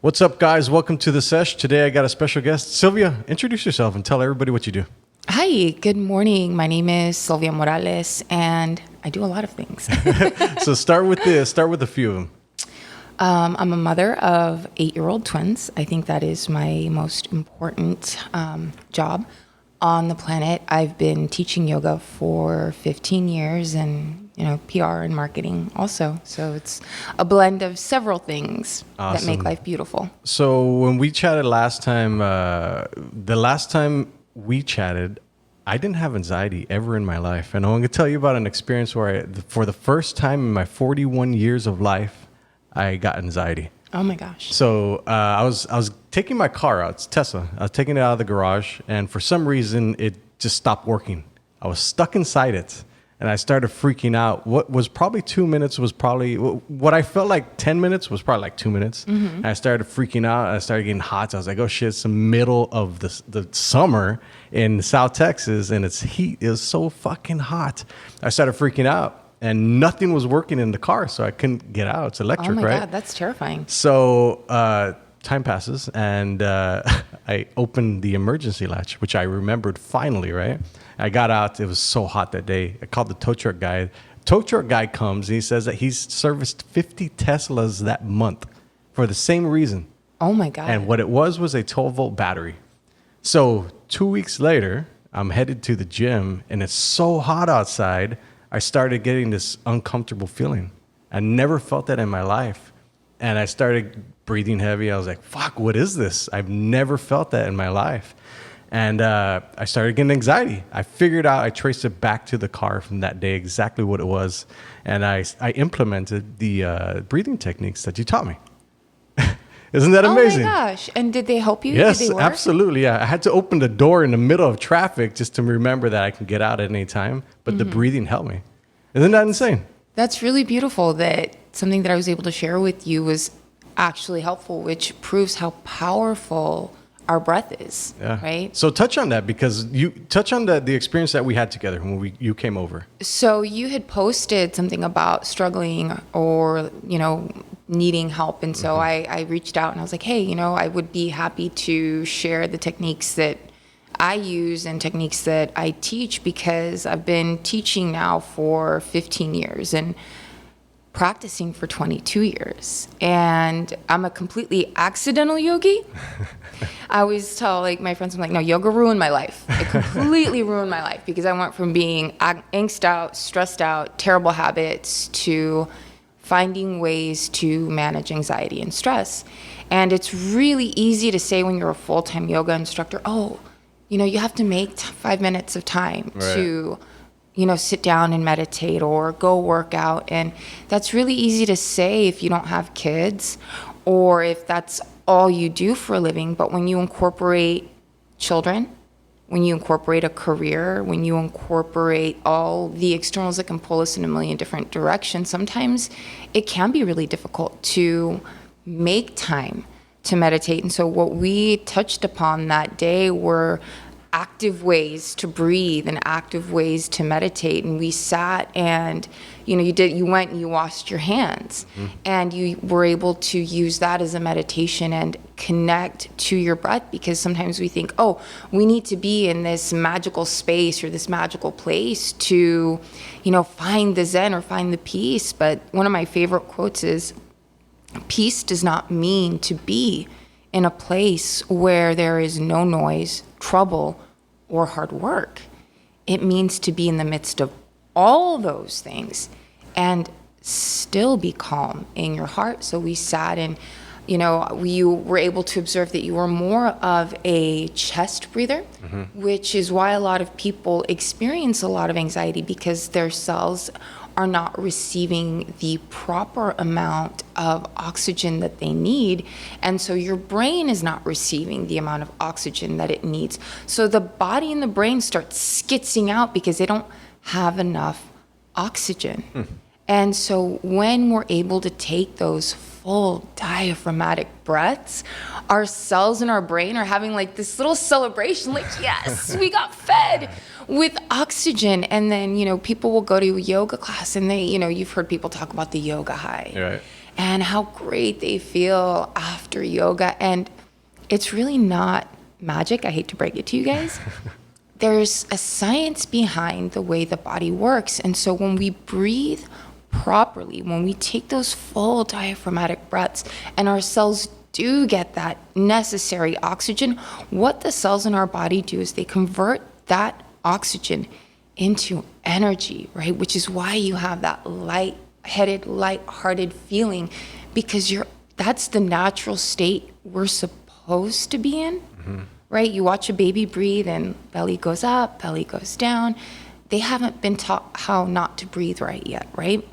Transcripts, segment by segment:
What's up, guys? Welcome to the Sesh. Today I got a special guest. Sylvia, introduce yourself and tell everybody what you do. Hi, good morning. My name is Sylvia Morales, and I do a lot of things. So start with this. Start with a few of them. I'm a mother of 8-year-old twins. I think that is my most important job on the planet. I've been teaching yoga for 15 years and, PR and marketing also. So it's a blend of several things that make life beautiful. So when we chatted last time, the last time we chatted, I didn't have anxiety ever in my life. And I'm going to tell you about an experience where for the first time in my 41 years of life, I got anxiety. Oh my gosh. So I was taking my car out. It's Tesla. I was taking it out of the garage, and for some reason, it just stopped working. I was stuck inside it, and I started freaking out. What was probably 2 minutes was probably, what I felt like 10 minutes was probably like 2 minutes. Mm-hmm. And I started freaking out. I started getting hot. So I was like, oh shit, it's the middle of the summer in South Texas, and it's heat. It was so fucking hot. I started freaking out. And nothing was working in the car, so I couldn't get out. It's electric, right? Oh my God, that's terrifying. So time passes, and I opened the emergency latch, which I remembered finally, right? I got out. It was so hot that day. I called the tow truck guy. Tow truck guy comes, and he says that he's serviced 50 Teslas that month for the same reason. Oh my God. And what it was a 12-volt battery. So 2 weeks later, I'm headed to the gym, and it's so hot outside, I started getting this uncomfortable feeling. I never felt that in my life. And I started breathing heavy. I was like, fuck, what is this? I've never felt that in my life. And I started getting anxiety. I figured out, I traced it back to the car from that day, exactly what it was. And I implemented the breathing techniques that you taught me. Isn't that amazing? Oh my gosh. And did they help you? Yes, did they work? Absolutely. Yeah. I had to open the door in the middle of traffic just to remember that I can get out at any time. But the breathing helped me. Isn't that insane? That's really beautiful that something that I was able to share with you was actually helpful, which proves how powerful our breath is, right? So touch on that, because you touch on the experience that we had together when you came over. So you had posted something about struggling or, needing help. And so I reached out and I was like, hey, I would be happy to share the techniques that I use and techniques that I teach, because I've been teaching now for 15 years and practicing for 22 years. And I'm a completely accidental yogi. I always tell my friends, I'm like, no, yoga ruined my life. It completely ruined my life, because I went from being angst out, stressed out, terrible habits, to finding ways to manage anxiety and stress. And it's really easy to say when you're a full-time yoga instructor, you have to make 5 minutes of time to, sit down and meditate or go work out. And that's really easy to say if you don't have kids or if that's all you do for a living. But when you incorporate children, when you incorporate a career, when you incorporate all the externals that can pull us in a million different directions, sometimes it can be really difficult to make time to meditate. And so what we touched upon that day were active ways to breathe and active ways to meditate. And we sat and, you went and you washed your hands, and you were able to use that as a meditation and connect to your breath, because sometimes we think, we need to be in this magical space or this magical place to, find the Zen or find the peace. But one of my favorite quotes is, peace does not mean to be in a place where there is no noise, trouble, or hard work. It means to be in the midst of all those things and still be calm in your heart. So we sat and, you were able to observe that you were more of a chest breather, which is why a lot of people experience a lot of anxiety, because their cells are not receiving the proper amount of oxygen that they need. And so your brain is not receiving the amount of oxygen that it needs. So the body and the brain start skitzing out because they don't have enough oxygen. And so when we're able to take those full diaphragmatic breaths, our cells in our brain are having this little celebration, yes, we got fed with oxygen. And then, people will go to a yoga class and they, you've heard people talk about the yoga high. Right. and how great they feel after yoga. And it's really not magic. I hate to break it to you guys. There's a science behind the way the body works. And so when we breathe properly, when we take those full diaphragmatic breaths and our cells do get that necessary oxygen, what the cells in our body do is they convert that oxygen into energy, right? Which is why you have that light-headed, light-hearted feeling, because that's the natural state we're supposed to be in. Right? You watch a baby breathe and belly goes up, belly goes down. They haven't been taught how not to breathe right yet, right?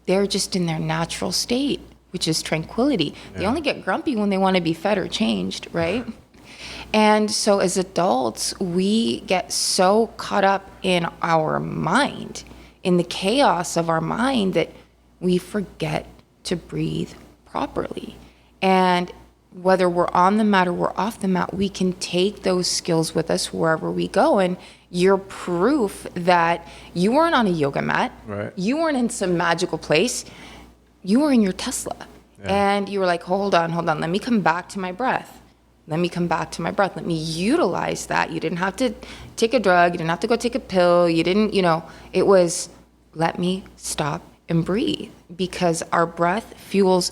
They're just in their natural state, which is tranquility. Yeah. They only get grumpy when they want to be fed or changed, right? And so as adults, we get so caught up in our mind, in the chaos of our mind, that we forget to breathe properly. And whether we're on the mat or we're off the mat, we can take those skills with us wherever we go. And you're proof that you weren't on a yoga mat. Right. You weren't in some magical place. You were in your Tesla. Yeah. And you were like, hold on. Let me come back to my breath. Let me utilize that. You didn't have to take a drug. You didn't have to go take a pill. You didn't, it was, let me stop and breathe, because our breath fuels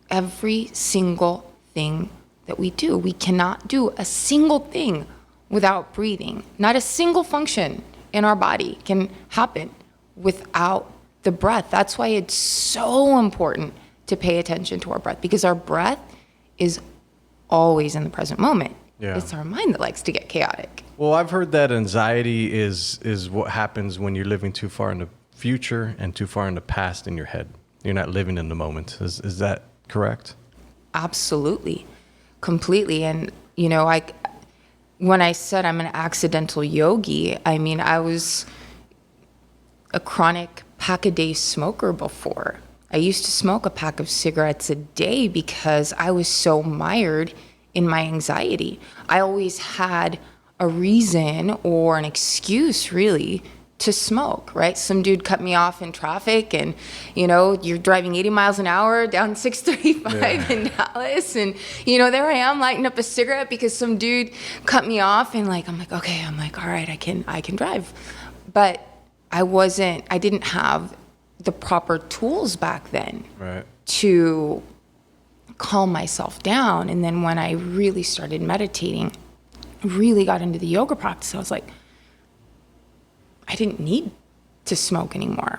every single thing that we do. We cannot do a single thing without breathing. Not a single function in our body can happen without the breath. That's why it's so important to pay attention to our breath, because our breath is always in the present moment. Yeah. It's our mind that likes to get chaotic. Well, I've heard that anxiety is what happens when you're living too far in the future and too far in the past in your head. You're not living in the moment. Is that correct? Absolutely. Completely. And, when I said I'm an accidental yogi, I mean, I was a chronic pack-a-day smoker before. I used to smoke a pack of cigarettes a day because I was so mired in my anxiety. I always had a reason or an excuse, really, to smoke, right? Some dude cut me off in traffic, and you're driving 80 miles an hour down 635 in Dallas, and there I am lighting up a cigarette because some dude cut me off, and I'm like, okay, all right, I can drive. But I didn't have the proper tools back then, right, to calm myself down. And then when I really started meditating, really got into the yoga practice, I was like, I didn't need to smoke anymore.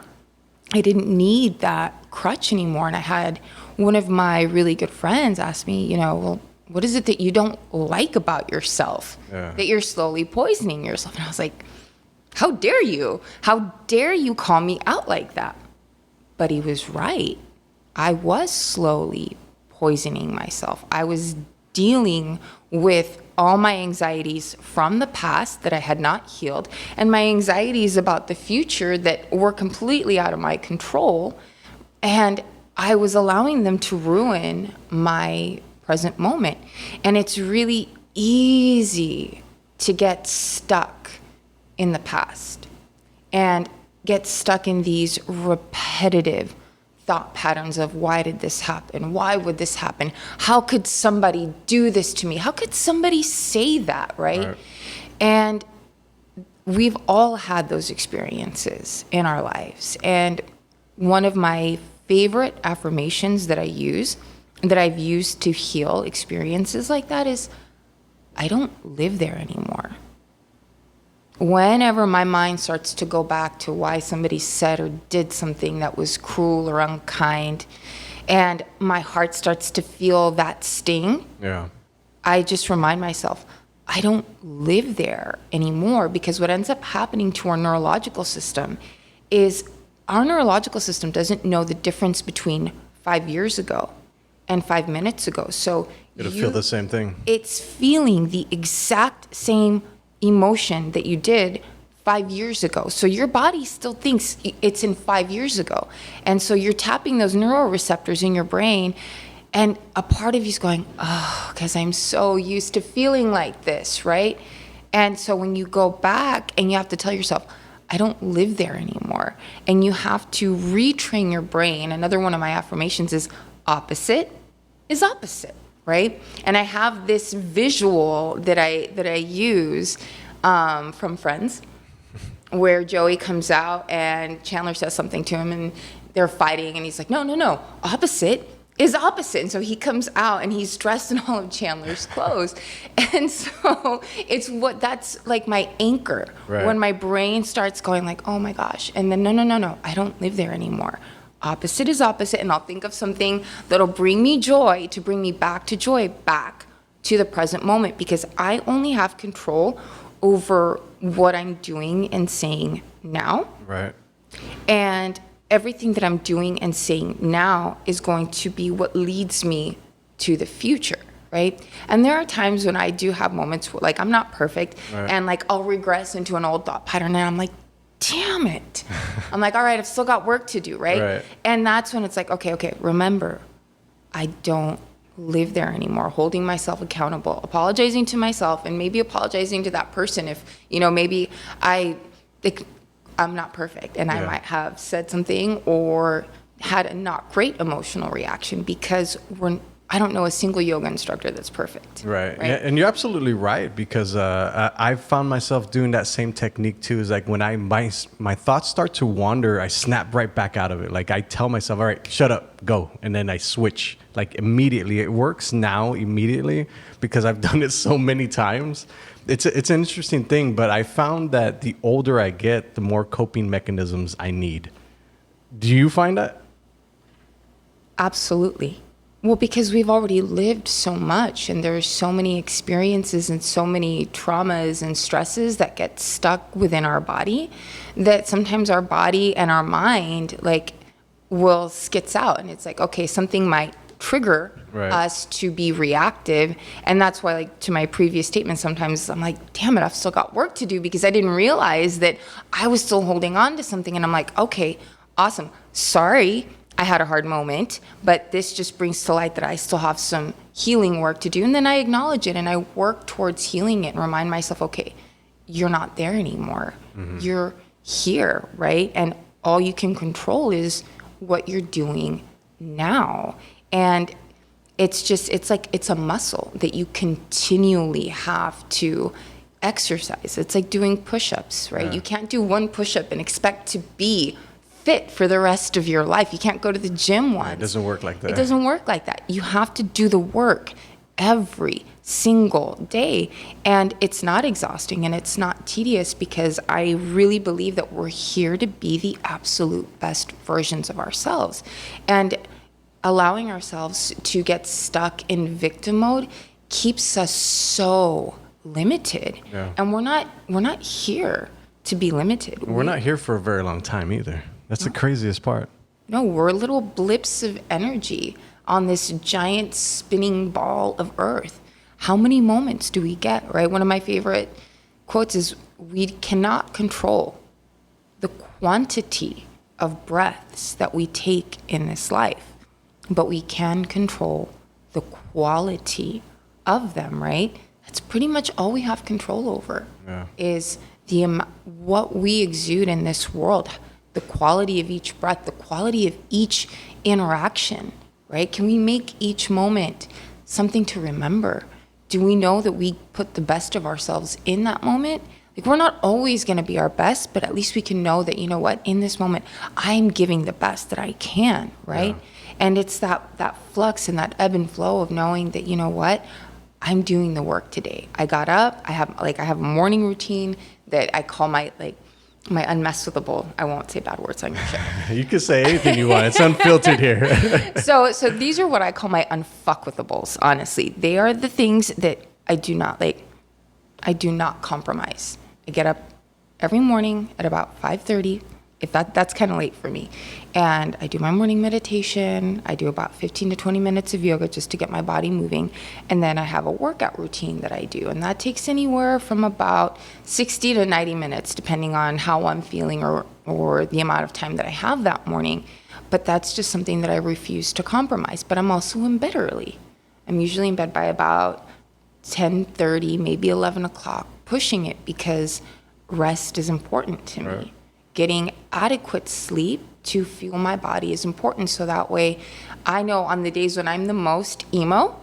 I didn't need that crutch anymore. And I had one of my really good friends ask me, well, what is it that you don't like about yourself, that you're slowly poisoning yourself? And I was like, how dare you? How dare you call me out like that? But he was right. I was slowly poisoning myself. I was dealing with all my anxieties from the past that I had not healed, and my anxieties about the future that were completely out of my control. And I was allowing them to ruin my present moment. And it's really easy to get stuck in the past and get stuck in these repetitive thought patterns of, why did this happen? Why would this happen? How could somebody do this to me? How could somebody say that, right? And we've all had those experiences in our lives. And one of my favorite affirmations that I've used to heal experiences like that is, I don't live there anymore. Whenever my mind starts to go back to why somebody said or did something that was cruel or unkind, and my heart starts to feel that sting, I just remind myself, I don't live there anymore. Because what ends up happening to our neurological system is our neurological system doesn't know the difference between 5 years ago and 5 minutes ago. So it'll feel the same thing. It's feeling the exact same emotion that you did 5 years ago. So your body still thinks it's in 5 years ago. And so you're tapping those neuroreceptors in your brain, and a part of you's going, oh, because I'm so used to feeling like this, right? And so when you go back and you have to tell yourself, I don't live there anymore. And you have to retrain your brain. Another one of my affirmations is, opposite is opposite, right? And I have this visual that I use from Friends, where Joey comes out and Chandler says something to him and they're fighting and he's like, no, opposite is opposite. And so he comes out and he's dressed in all of Chandler's clothes. And so that's like my anchor. Right. When my brain starts going like, oh my gosh. And then no, I don't live there anymore. Opposite is opposite. And I'll think of something that'll bring me joy to bring me back to joy, back to the present moment, because I only have control over what I'm doing and saying now. Right. And everything that I'm doing and saying now is going to be what leads me to the future, right? And there are times when I do have moments where, like, I'm not perfect, right. and like I'll regress into an old thought pattern and I'm like, damn it. I'm like, all right, I've still got work to do, right? And that's when it's like, okay, remember, I don't live there anymore. Holding myself accountable, apologizing to myself, and maybe apologizing to that person if, maybe I'm not perfect and I might have said something or had a not great emotional reaction, because I don't know a single yoga instructor that's perfect. Right. Yeah, and you're absolutely right, because I've found myself doing that same technique too. Is like when my thoughts start to wander, I snap right back out of it. Like I tell myself, all right, shut up, go. And then I switch like immediately. It works now immediately because I've done it so many times. It's an interesting thing, but I found that the older I get, the more coping mechanisms I need. Do you find that? Absolutely. Well, because we've already lived so much and there's so many experiences and so many traumas and stresses that get stuck within our body, that sometimes our body and our mind will skits out, and it's like, okay, something might trigger us to be reactive. And that's why, like, to my previous statement, sometimes I'm like, damn it, I've still got work to do, because I didn't realize that I was still holding on to something. And I'm like, okay, awesome. Sorry, I had a hard moment, but this just brings to light that I still have some healing work to do. And then I acknowledge it and I work towards healing it and remind myself, okay, you're not there anymore. Mm-hmm. You're here, right? And all you can control is what you're doing now. And it's like a muscle that you continually have to exercise. It's like doing push-ups, right? Yeah. You can't do one push-up and expect to be fit for the rest of your life. You can't go to the gym once. It doesn't work like that. It doesn't work like that. You have to do the work every single day. And it's not exhausting and it's not tedious, because I really believe that we're here to be the absolute best versions of ourselves. And allowing ourselves to get stuck in victim mode keeps us so limited. Yeah. And we're not here to be limited. We're not here for a very long time either. That's the craziest part. No, we're little blips of energy on this giant spinning ball of earth. How many moments do we get, right? One of my favorite quotes is, we cannot control the quantity of breaths that we take in this life, but we can control the quality of them, right? That's pretty much all we have control over, is what we exude in this world, the quality of each breath, the quality of each interaction, right? Can we make each moment something to remember? Do we know that we put the best of ourselves in that moment? Like, we're not always going to be our best, but at least we can know that, you know what, in this moment, I'm giving the best that I can, right? Yeah. And it's that flux and that ebb and flow of knowing that, you know what, I'm doing the work today. I got up, I have a morning routine that I call my unmessable. I won't say bad words on your show. You can say anything you want. It's unfiltered here. So these are what I call my unfuckwithables, honestly. They are the things that I do not compromise. I get up every morning at about 5:30. If that's kind of late for me. And I do my morning meditation. I do about 15 to 20 minutes of yoga just to get my body moving. And then I have a workout routine that I do. And that takes anywhere from about 60 to 90 minutes, depending on how I'm feeling or the amount of time that I have that morning. But that's just something that I refuse to compromise. But I'm also in bed early. I'm usually in bed by about 10:30, maybe 11 o'clock, pushing it, because rest is important to me. Getting adequate sleep to fuel my body is important, so that way I know on the days when I'm the most emo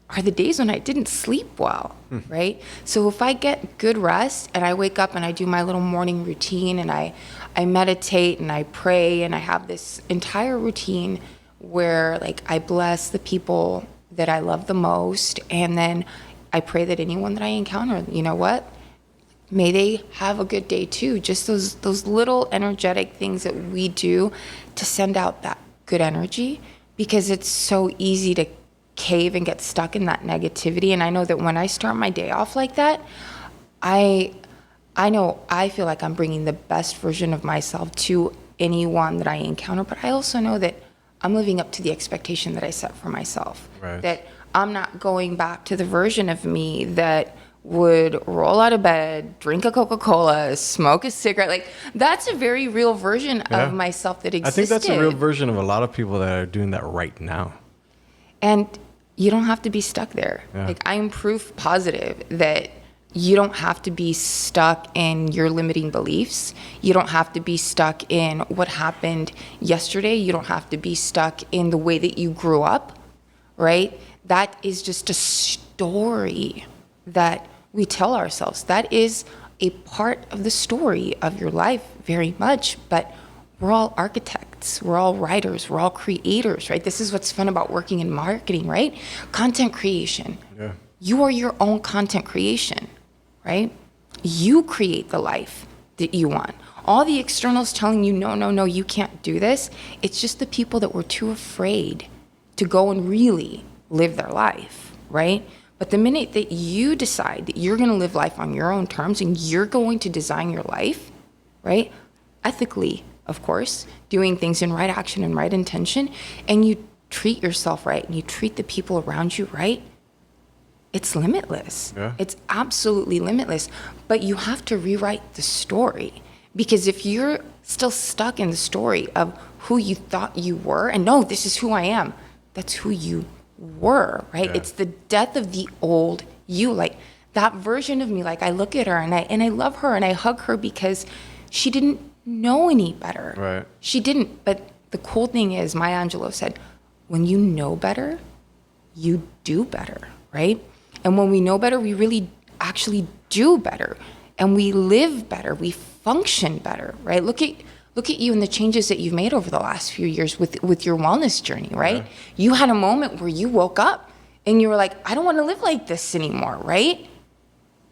are the days when I didn't sleep well, right? So if I get good rest and I wake up and I do my little morning routine and I meditate and I pray and I have this entire routine where like I bless the people that I love the most, and then I pray that anyone that I encounter, you know what? May they have a good day too. Just those little energetic things that we do to send out that good energy, because it's so easy to cave and get stuck in that negativity. And I know that when I start my day off like that, I know I feel like I'm bringing the best version of myself to anyone that I encounter, but I also know that I'm living up to the expectation that I set for myself. Right. That I'm not going back to the version of me that would roll out of bed, drink a Coca-Cola, smoke a cigarette. Like, that's a very real version of myself that existed. I think that's a real version of a lot of people that are doing that right now. And you don't have to be stuck there. Yeah. Like, I'm proof positive that you don't have to be stuck in your limiting beliefs. You don't have to be stuck in what happened yesterday. You don't have to be stuck in the way that you grew up, right? That is just a story that we tell ourselves. That is a part of the story of your life, very much, but we're all architects, we're all writers, we're all creators, right? This is what's fun about working in marketing, right? Content creation. Yeah. You are your own content creation, right? You create the life that you want. All the externals telling you, no, you can't do this. It's just the people that were too afraid to go and really live their life, right? But the minute that you decide that you're going to live life on your own terms and you're going to design your life, right? Ethically, of course, doing things in right action and right intention, and you treat yourself right and you treat the people around you right, it's limitless. Yeah. It's absolutely limitless. But you have to rewrite the story, because if you're still stuck in the story of who you thought you were, and no, this is who I am, that's who you were, right? Yeah. It's the death of the old you. Like, that version of me, like, I look at her and I love her and I hug her because she didn't know any better. Right. She didn't. But the cool thing is, Maya Angelou said, when you know better, you do better, right? And when we know better, we really actually do better, and we live better, we function better, right? Look at you and the changes that you've made over the last few years with your wellness journey, right? Yeah. You had a moment where you woke up and you were like, I don't want to live like this anymore, right?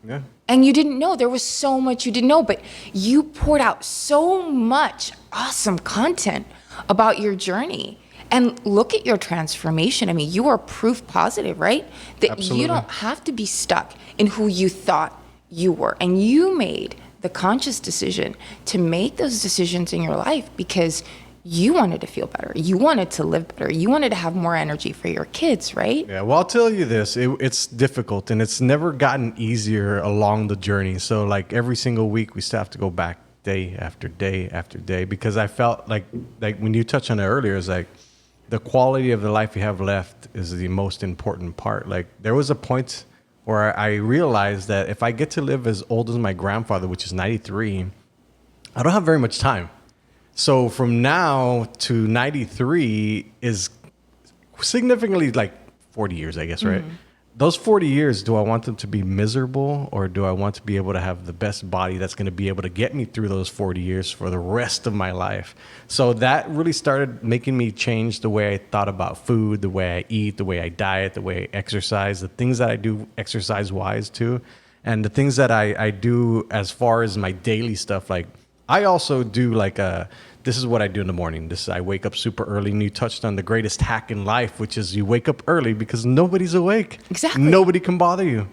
Yeah. And you didn't know. There was so much you didn't know, but you poured out so much awesome content about your journey. And look at your transformation. I mean, you are proof positive, right? That Absolutely. You don't have to be stuck in who you thought you were. And you made the conscious decision to make those decisions in your life because you wanted to feel better. You wanted to live better. You wanted to have more energy for your kids, right? Yeah, well, I'll tell you this. It's difficult, and it's never gotten easier along the journey. So, like, every single week, we still have to go back day after day after day, because I felt like when you touched on it earlier, it's like the quality of the life you have left is the most important part. Like, there was a point where I realized that if I get to live as old as my grandfather, which is 93, I don't have very much time. So from now to 93 is significantly like 40 years, I guess, right? Mm-hmm. Those 40 years, do I want them to be miserable, or do I want to be able to have the best body that's going to be able to get me through those 40 years for the rest of my life? So that really started making me change the way I thought about food, the way I eat, the way I diet, the way I exercise, the things that I do exercise-wise too, and the things that I do as far as my daily stuff. Like, I also do like this is what I do in the morning. I wake up super early, and you touched on the greatest hack in life, which is you wake up early because nobody's awake. Exactly. Nobody can bother you.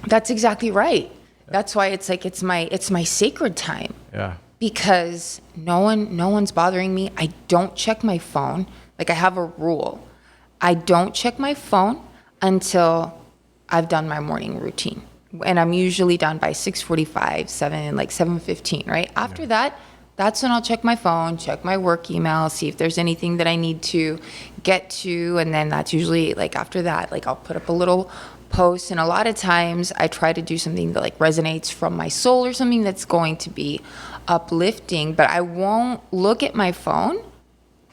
That's exactly right. That's why it's like it's my sacred time. Yeah. Because no one's bothering me. I don't check my phone. Like, I have a rule. I don't check my phone until I've done my morning routine. And I'm usually done by 6:45, 7:15, right? After that, that's when I'll check my phone, check my work email, see if there's anything that I need to get to. And then that's usually, like, after that, like, I'll put up a little post. And a lot of times I try to do something that, like, resonates from my soul, or something that's going to be uplifting. But I won't look at my phone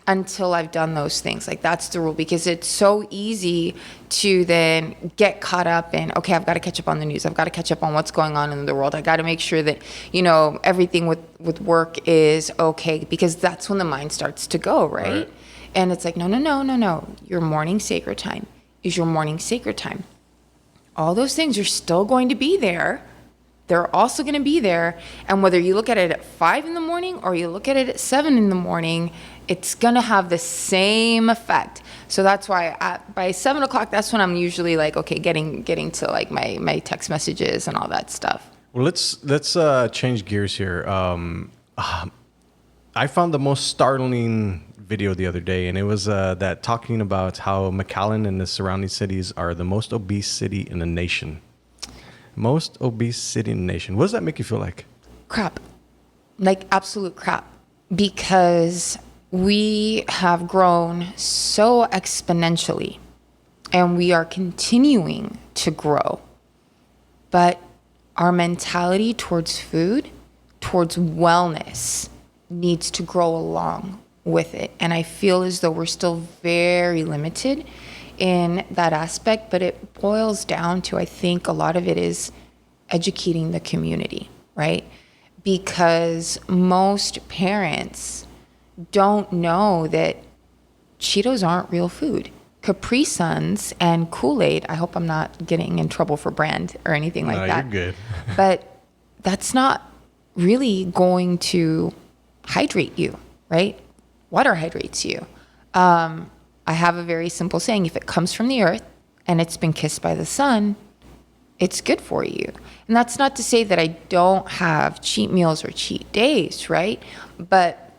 until I've done those things. Like, that's the rule, because it's so easy to then get caught up in, okay, I've got to catch up on the news. I've got to catch up on what's going on in the world. I got to make sure that, everything with work is okay, because that's when the mind starts to go, right? And it's like, no. Your morning sacred time is your morning sacred time. All those things are still going to be there. They're also going to be there. And whether you look at it at 5 in the morning or you look at it at 7 in the morning, it's going to have the same effect. So that's why by 7 o'clock, that's when I'm usually like, okay, getting to like my text messages and all that stuff. Well, let's change gears here. I found the most startling video the other day, and it was that talking about how Mcallen and the surrounding cities are the most obese city in the nation. Most obese city in the nation. What does that make you feel like? Crap. Like absolute crap. Because we have grown so exponentially, and we are continuing to grow. But our mentality towards food, towards wellness, needs to grow along with it. And I feel as though we're still very limited in that aspect, but it boils down to, I think a lot of it is educating the community, right? Because most parents don't know that Cheetos aren't real food. Capri Suns and Kool-Aid, I hope I'm not getting in trouble for brand or anything like that. You're good. But that's not really going to hydrate you, right? Water hydrates you. I have a very simple saying: if it comes from the earth and it's been kissed by the sun, it's good for you. And that's not to say that I don't have cheat meals or cheat days, right? But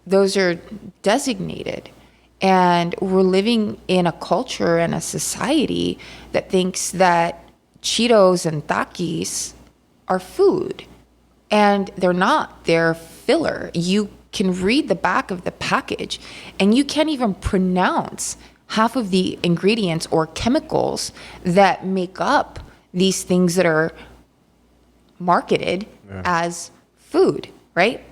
those are designated. And we're living in a culture and a society that thinks that Cheetos and Takis are food. And they're not. They're filler. You can read the back of the package and you can't even pronounce half of the ingredients or chemicals that make up these things that are marketed as food, right?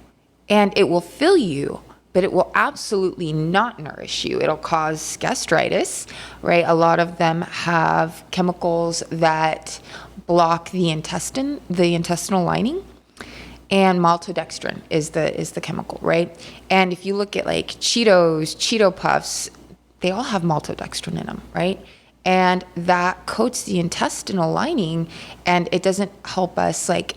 And it will fill you, but it will absolutely not nourish you. It'll cause gastritis, right? A lot of them have chemicals that block the intestinal lining. And maltodextrin is the chemical, right? And if you look at like Cheetos, Cheeto Puffs, they all have maltodextrin in them, right? And that coats the intestinal lining, and it doesn't help us like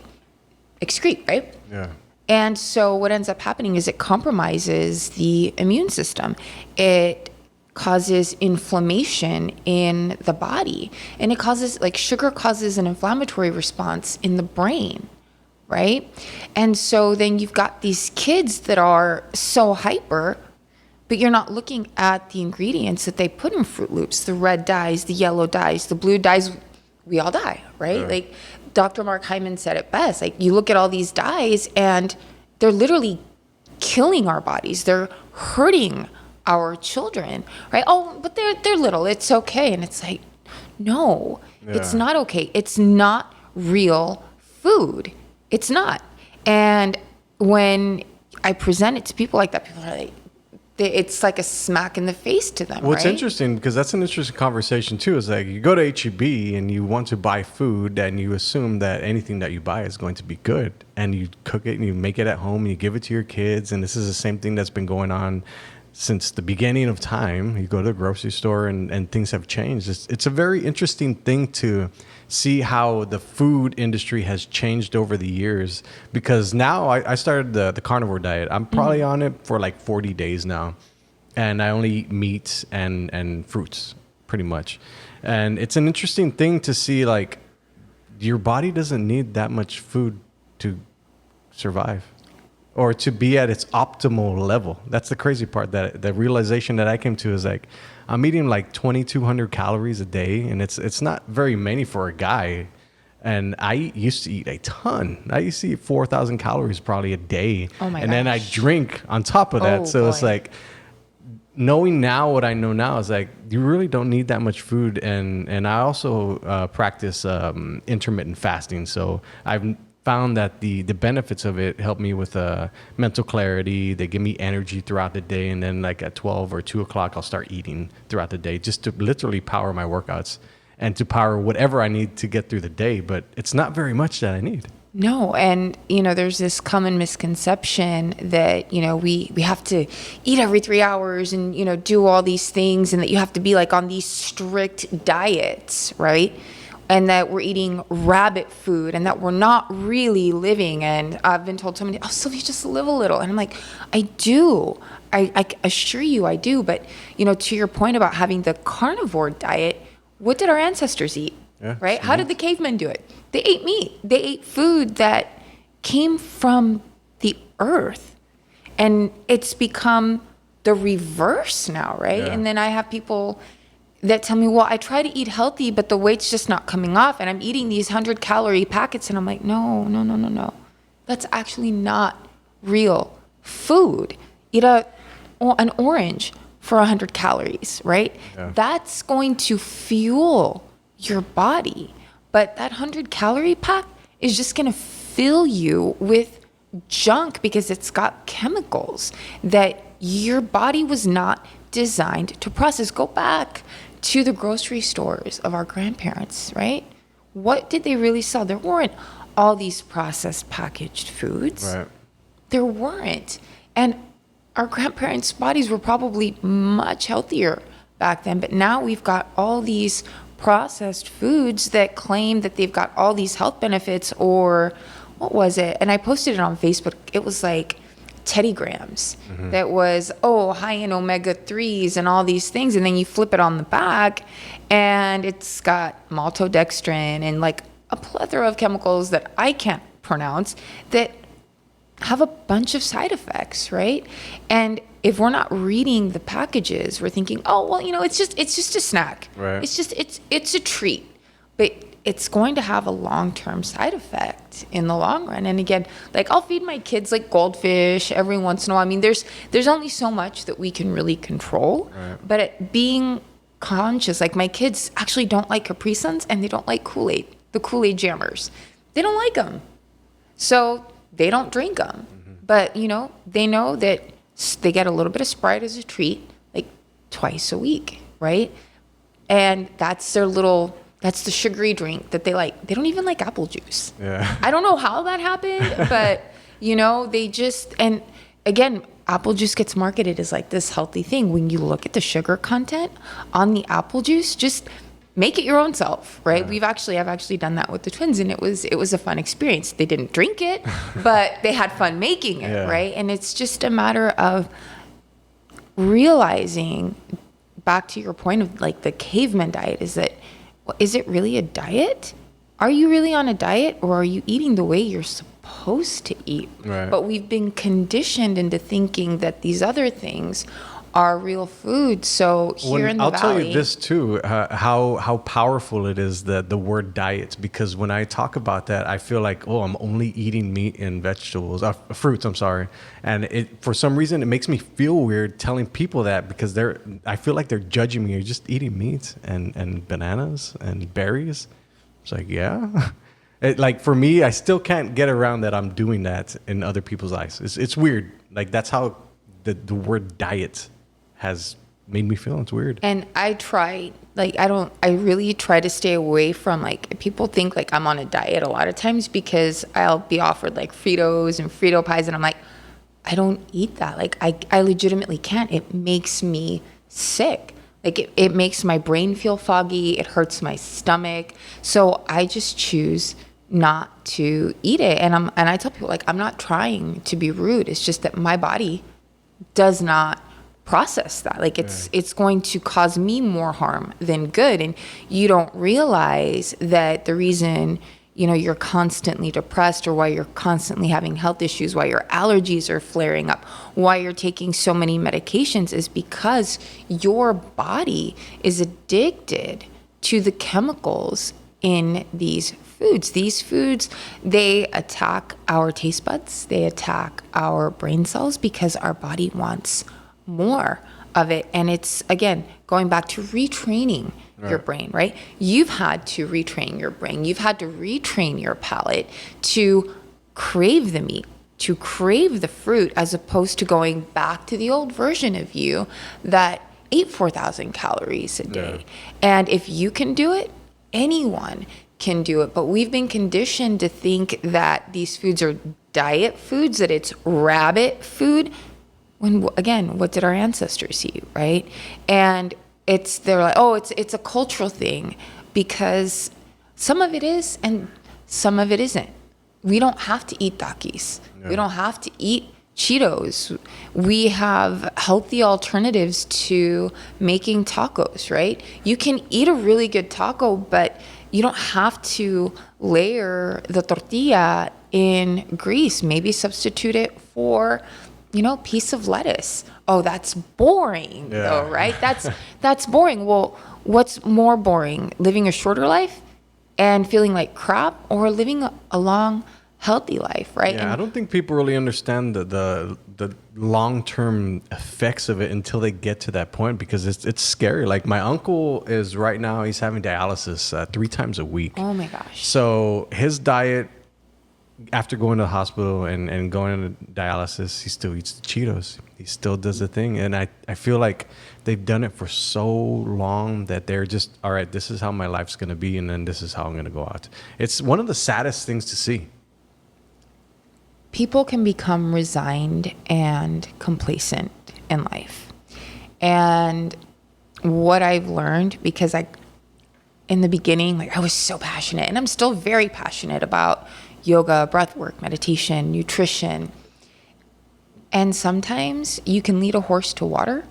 excrete, right? Yeah. And so what ends up happening is it compromises the immune system. It causes inflammation in the body, and it causes, like, sugar causes an inflammatory response in the brain, right? And so then you've got these kids that are so hyper, but you're not looking at the ingredients that they put in Fruit Loops, the red dyes, the yellow dyes, the blue dyes. We all die, right? Yeah. Like Dr. Mark Hyman said it best. Like, you look at all these dyes and they're literally killing our bodies. They're hurting our children, right? Oh, but they're little. It's okay. And it's like, no, it's not okay. It's not real food. It's not. And when I present it to people like that, people are like, it's like a smack in the face to them. Well, it's right? interesting because that's an interesting conversation too. Is like you go to HEB and you want to buy food and you assume that anything that you buy is going to be good, and you cook it and you make it at home and you give it to your kids. And this is the same thing that's been going on since the beginning of time. You go to the grocery store and things have changed. It's a very interesting thing to see how the food industry has changed over the years, because now I started the carnivore diet. I'm probably on it for like 40 days now, and I only eat meat and fruits pretty much. And it's an interesting thing to see, like, your body doesn't need that much food to survive or to be at its optimal level. That's the crazy part, that the realization that I came to is like, I'm eating like 2,200 calories a day, and it's not very many for a guy. And I used to eat a ton. I used to eat 4,000 calories probably a day. Oh my And then I gosh. drink on top of that. Oh, So it's boy. like, knowing now what I know now is like, you really don't need that much food. And I also practice intermittent fasting. So I've found that the benefits of it help me with mental clarity. They give me energy throughout the day. And then like at 12 or 2 o'clock, I'll start eating throughout the day just to literally power my workouts and to power whatever I need to get through the day. But it's not very much that I need. No. And, there's this common misconception that, we have to eat every 3 hours and, do all these things, and that you have to be like on these strict diets, right? And that we're eating rabbit food and that we're not really living. And I've been told so many, Sylvia, just live a little. And I'm like, I do. I assure you I do. But, to your point about having the carnivore diet, what did our ancestors eat? Yeah, right? How did the cavemen do it? They ate meat. They ate food that came from the earth. And it's become the reverse now, right? Yeah. And then I have people that tell me, well, I try to eat healthy, but the weight's just not coming off. And I'm eating these 100-calorie packets. And I'm like, no. That's actually not real food. Eat an orange for 100 calories, right? Yeah. That's going to fuel your body. But that 100-calorie pack is just going to fill you with junk because it's got chemicals that your body was not designed to process. Go back to the grocery stores of our grandparents, right? What did they really sell? There weren't all these processed packaged foods. Right. There weren't. And our grandparents' bodies were probably much healthier back then. But now we've got all these processed foods that claim that they've got all these health benefits, or what was it? And I posted it on Facebook. It was like Teddy Grams that was, high in omega-3s and all these things. And then you flip it on the back and it's got maltodextrin and like a plethora of chemicals that I can't pronounce that have a bunch of side effects, right? And if we're not reading the packages, we're thinking, it's just a snack. Right. It's a treat. But it's going to have a long-term side effect in the long run. And again, like I'll feed my kids like goldfish every once in a while. I mean, there's only so much that we can really control. Right. But being conscious, like my kids actually don't like Capri Suns and they don't like Kool-Aid, the Kool-Aid jammers. They don't like them. So they don't drink them. But, they know that they get a little bit of Sprite as a treat, like twice a week, right? And that's that's the sugary drink that they like. They don't even like apple juice. Yeah. I don't know how that happened, but, they just, and again, apple juice gets marketed as like this healthy thing. When you look at the sugar content on the apple juice, just make it your own self, right? Yeah. I've actually done that with the twins, and it was a fun experience. They didn't drink it, but they had fun making it, right? And it's just a matter of realizing, back to your point of like the caveman diet, is it really a diet? Are you really on a diet, or are you eating the way you're supposed to eat? Right. But we've been conditioned into thinking that these other things are real food. So here in the Valley, I'll tell you this too, how powerful it is, the word diet, because when I talk about that, I feel like, I'm only eating meat and vegetables, fruits, I'm sorry. And for some reason, it makes me feel weird telling people that, because I feel like they're judging me. You're just eating meat and bananas and berries. It's like, yeah. Like for me, I still can't get around that I'm doing that in other people's eyes. It's weird. Like that's how the word diet has made me feel. It's weird. And I really try to stay away from, like, people think like I'm on a diet a lot of times because I'll be offered like Fritos and Frito pies, and I'm like, I don't eat that. Like I legitimately can't. It makes me sick. Like it makes my brain feel foggy. It hurts my stomach. So I just choose not to eat it. And I tell people, like, I'm not trying to be rude. It's just that my body does not process that. Like it's going to cause me more harm than good. And you don't realize that the reason, you're constantly depressed, or why you're constantly having health issues, why your allergies are flaring up, why you're taking so many medications, is because your body is addicted to the chemicals in these foods. These foods, they attack our taste buds, they attack our brain cells, because our body wants more of it. And it's, again, going back to retraining your brain, right? You've had to retrain your brain. You've had to retrain your palate to crave the meat, to crave the fruit, as opposed to going back to the old version of you that ate 4,000 calories a day. Yeah. And if you can do it, anyone can do it. But we've been conditioned to think that these foods are diet foods, that it's rabbit food. When, again, what did our ancestors eat, right? And they're like, oh, it's a cultural thing, because some of it is and some of it isn't. We don't have to eat Takis. Yeah. We don't have to eat Cheetos. We have healthy alternatives to making tacos, right? You can eat a really good taco, but you don't have to layer the tortilla in grease. Maybe substitute it for, piece of lettuce. Oh, that's boring, though, right? That's boring. Well, what's more boring? Living a shorter life and feeling like crap, or living a long, healthy life, right? Yeah, I don't think people really understand the long-term effects of it until they get to that point, because it's scary. Like, my uncle is right now, he's having dialysis 3 times a week. Oh my gosh. So his diet, after going to the hospital and going into dialysis, he still eats the Cheetos. He still does the thing. And I feel like they've done it for so long that they're just, all right, this is how my life's going to be, and then this is how I'm going to go out. It's one of the saddest things to see. People can become resigned and complacent in life. And what I've learned, because in the beginning, I was so passionate, and I'm still very passionate about yoga, breath work, meditation, nutrition. And sometimes you can lead a horse to water,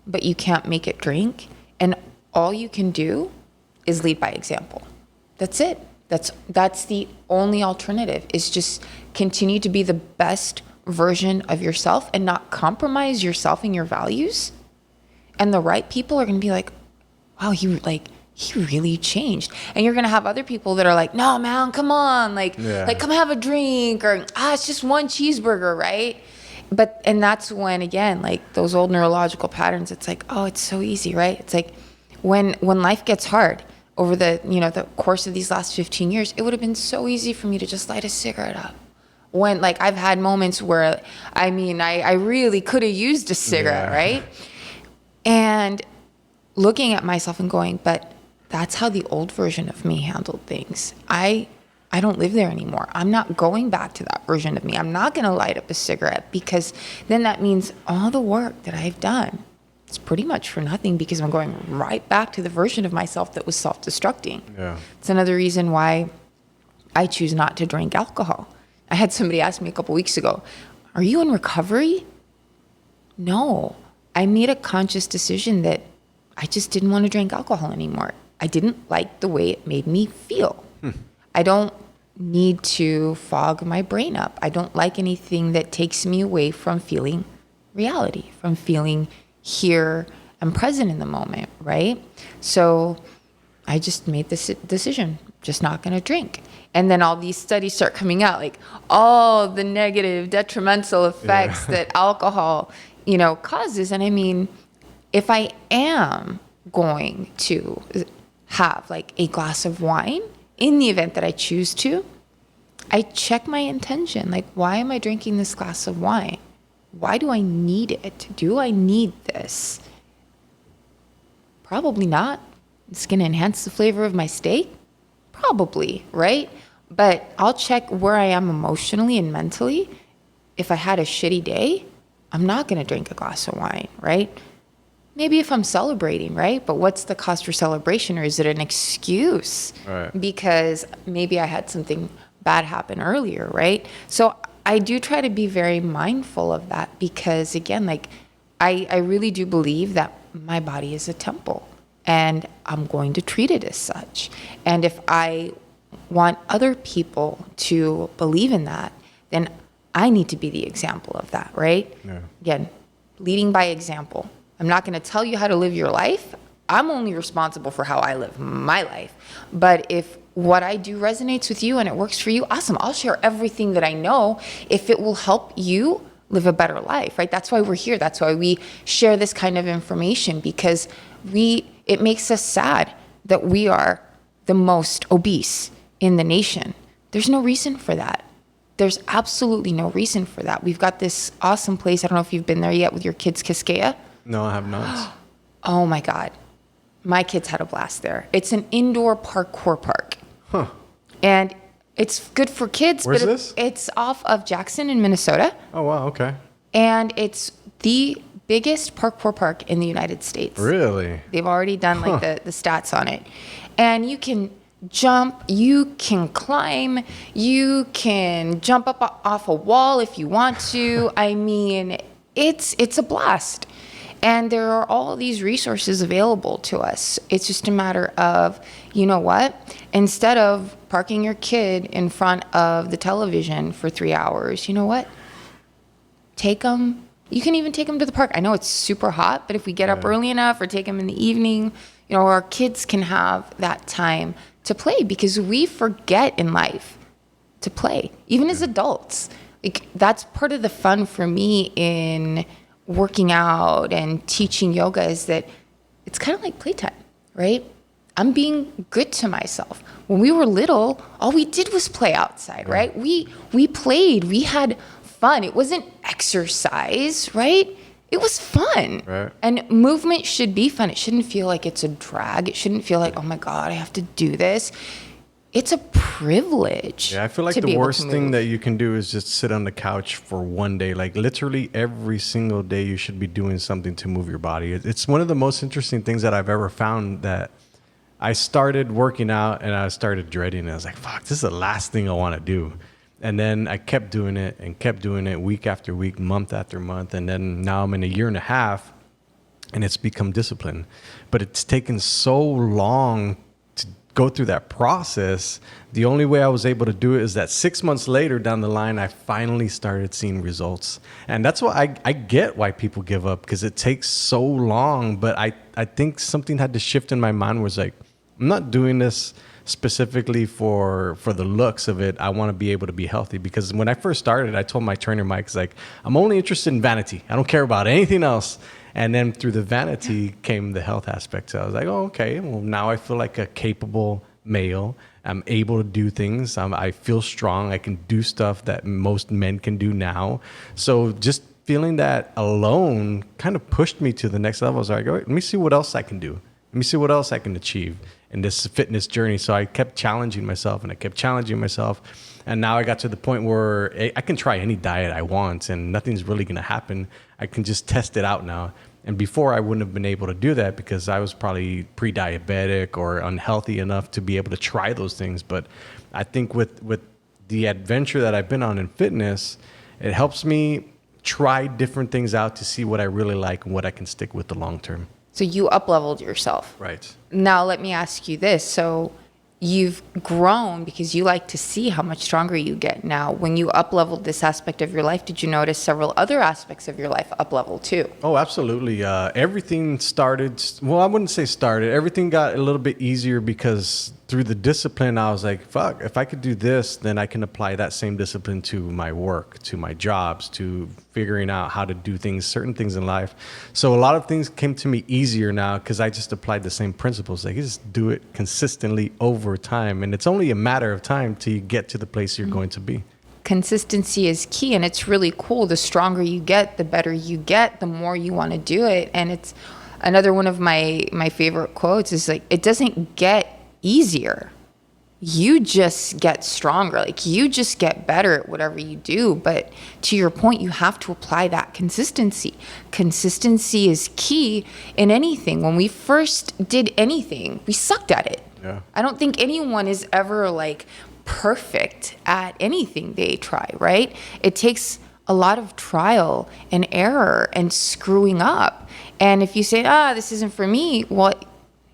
but you can't make it drink. And all you can do is lead by example. That's it. That's the only alternative, is just continue to be the best version of yourself and not compromise yourself and your values. And the right people are going to be like, wow, he really changed. And you're going to have other people that are like, no, man, come on. Come have a drink, or, it's just one cheeseburger, right? And that's when, again, those old neurological patterns, it's like, oh, it's so easy, right? It's like when life gets hard over the course of these last 15 years, it would have been so easy for me to just light a cigarette up. When, I've had moments where, I really could have used a cigarette, right? And looking at myself and going, but that's how the old version of me handled things. I don't live there anymore. I'm not going back to that version of me. I'm not going to light up a cigarette, because then that means all the work that I've done, it's pretty much for nothing, because I'm going right back to the version of myself that was self-destructing. Yeah. It's another reason why I choose not to drink alcohol. I had somebody ask me a couple weeks ago, are you in recovery? No. I made a conscious decision that I just didn't want to drink alcohol anymore. I didn't like the way it made me feel. I don't need to fog my brain up. I don't like anything that takes me away from feeling reality, from feeling here and present in the moment, right? So I just made this decision, just not going to drink. And then all these studies start coming out, all the negative, detrimental effects that alcohol, causes. And if I am going to have a glass of wine, in the event that I choose to, I check my intention. Why am I drinking this glass of wine? Why do I need it? Do I need this? Probably not. It's going to enhance the flavor of my steak? Probably, right? But I'll check where I am emotionally and mentally. If I had a shitty day, I'm not going to drink a glass of wine, right? Maybe if I'm celebrating, right? But what's the cost for celebration? Or is it an excuse? Right. Because maybe I had something bad happen earlier, right? So I do try to be very mindful of that, because, again, I really do believe that my body is a temple, and I'm going to treat it as such. And if I want other people to believe in that, then I need to be the example of that, right? Yeah. Again, leading by example. I'm not going to tell you how to live your life. I'm only responsible for how I live my life. But if what I do resonates with you and it works for you, awesome. I'll share everything that I know if it will help you live a better life, right? That's why we're here. That's why we share this kind of information, because it makes us sad that we are the most obese in the nation. There's no reason for that. there's absolutely no reason for that. We've got this awesome place. I don't know if you've been there yet with your kids, Quisqueya. No, I have not. Oh my God. My kids had a blast there. It's an indoor parkour park. Huh. And it's good for kids. Where's but this? It's off of Jackson in Minnesota. Oh, wow. Okay. And it's the biggest parkour park in the United States. Really? They've already done like the stats on it. And you can jump, you can climb, you can jump up off a wall if you want to. I mean, it's a blast. And there are all these resources available to us. It's just a matter of, you know what? Instead of parking your kid in front of the television for 3 hours, you know what? Take them. You can even take them to the park. I know it's super hot, but if we get up early enough or take them in the evening, you know, our kids can have that time to play, because we forget in life to play, even as adults. Like, that's part of the fun for me in working out and teaching yoga, is that it's kind of like playtime, right? I'm being good to myself. When we were little, all we did was play outside, right? We played, we had fun. It wasn't exercise, right? It was fun. Right. And movement should be fun. It shouldn't feel like it's a drag. It shouldn't feel like, oh my God, I have to do this. It's a privilege. Yeah, I feel like the worst thing that you can do is just sit on the couch for one day. Like, literally every single day you should be doing something to move your body. It's one of the most interesting things that I've ever found, that I started working out and I started dreading it. I was like, fuck, this is the last thing I want to do. And then I kept doing it week after week, month after month. And then now I'm in a year and a half and it's become discipline. But it's taken so long to go through that process. The only way I was able to do it is that 6 months later down the line, I finally started seeing results. And that's why I get why people give up, because it takes so long. But I think something had to shift in my mind, was like, I'm not doing this specifically for the looks of it. I want to be able to be healthy, because when I first started, I told my trainer, Mike, like, I'm only interested in vanity. I don't care about anything else. And then through the vanity came the health aspect. So I was like, oh, okay, well, now I feel like a capable male. I'm able to do things. I feel strong. I can do stuff that most men can do now. So just feeling that alone kind of pushed me to the next level. I was like, all right, let me see what else I can do. Let me see what else I can achieve in this fitness journey. So I kept challenging myself and I kept challenging myself. And now I got to the point where I can try any diet I want and nothing's really going to happen. I can just test it out now. And before, I wouldn't have been able to do that because I was probably pre-diabetic or unhealthy enough to be able to try those things. But I think with the adventure that I've been on in fitness, it helps me try different things out to see what I really like and what I can stick with the long term. So you up-leveled yourself. Right. Now let me ask you this. So you've grown because you like to see how much stronger you get. Now, when you up-leveled this aspect of your life, did you notice several other aspects of your life up-level too? Oh, absolutely. Everything started, well, I wouldn't say started. Everything got a little bit easier because through the discipline, I was like, fuck, if I could do this, then I can apply that same discipline to my work, to my jobs, to figuring out how to do things, certain things in life. So a lot of things came to me easier now because I just applied the same principles. Like, you just do it consistently over time. And it's only a matter of time till you get to the place you're going to be. Consistency is key, and it's really cool. The stronger you get, the better you get, the more you want to do it. And it's another one of my favorite quotes is like, it doesn't get easier. You just get stronger. Like, you just get better at whatever you do. But to your point, you have to apply that consistency. Consistency is key in anything. When we first did anything, we sucked at it. Yeah. I don't think anyone is ever like perfect at anything they try, right? It takes a lot of trial and error and screwing up. And if you say, this isn't for me, well,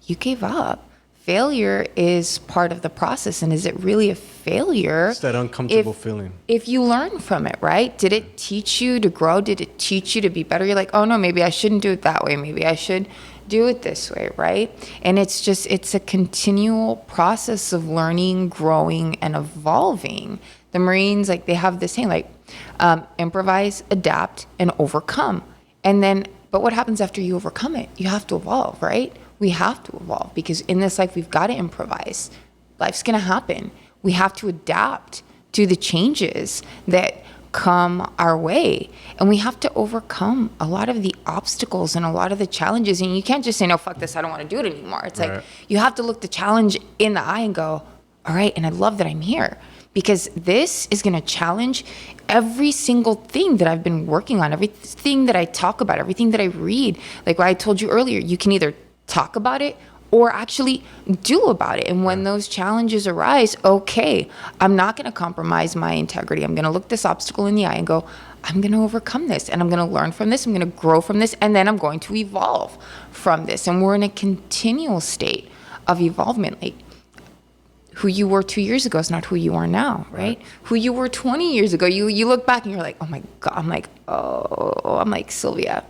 you gave up. Failure is part of the process. And is it really a failure? It's that uncomfortable feeling. If you learn from it, right? Did it teach you to grow? Did it teach you to be better? You're like, oh no, maybe I shouldn't do it that way. Maybe I should do it this way, right? And it's a continual process of learning, growing, and evolving. The Marines, like, they have this saying, like, improvise, adapt, and overcome. And then, but what happens after you overcome it? You have to evolve, right? We have to evolve because in this life, we've got to improvise. Life's going to happen. We have to adapt to the changes that come our way. And we have to overcome a lot of the obstacles and a lot of the challenges. And you can't just say, no, fuck this, I don't want to do it anymore. It's like, you have to look the challenge in the eye and go, all right, and I love that I'm here, because this is going to challenge every single thing that I've been working on, everything that I talk about, everything that I read. Like what I told you earlier, you can either talk about it or actually do about it. And when those challenges arise, okay, I'm not going to compromise my integrity. I'm going to look this obstacle in the eye and go, I'm going to overcome this, and I'm going to learn from this. I'm going to grow from this, and then I'm going to evolve from this. And we're in a continual state of evolvement. Like, who you were 2 years ago is not who you are now, right? Who you were 20 years ago, you look back and you're like, oh my God, I'm like Sylvia.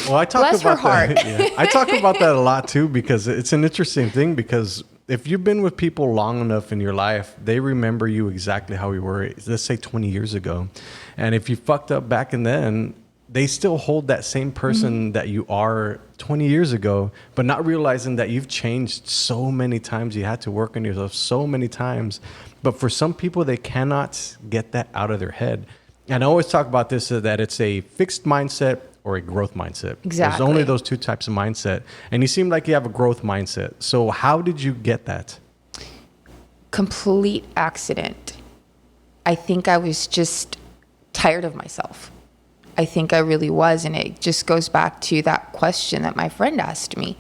Well, I talk Bless about her heart. that. Yeah. I talk about that a lot too, because it's an interesting thing, because if you've been with people long enough in your life, they remember you exactly how you were, let's say 20 years ago. And if you fucked up back and then, they still hold that same person that you are 20 years ago, but not realizing that you've changed so many times. You had to work on yourself so many times. But for some people, they cannot get that out of their head. And I always talk about this, that it's a fixed mindset or a growth mindset. Exactly. There's only those two types of mindset. And you seem like you have a growth mindset. So how did you get that? Complete accident. I think I was just tired of myself. I think I really was. And it just goes back to that question that my friend asked me.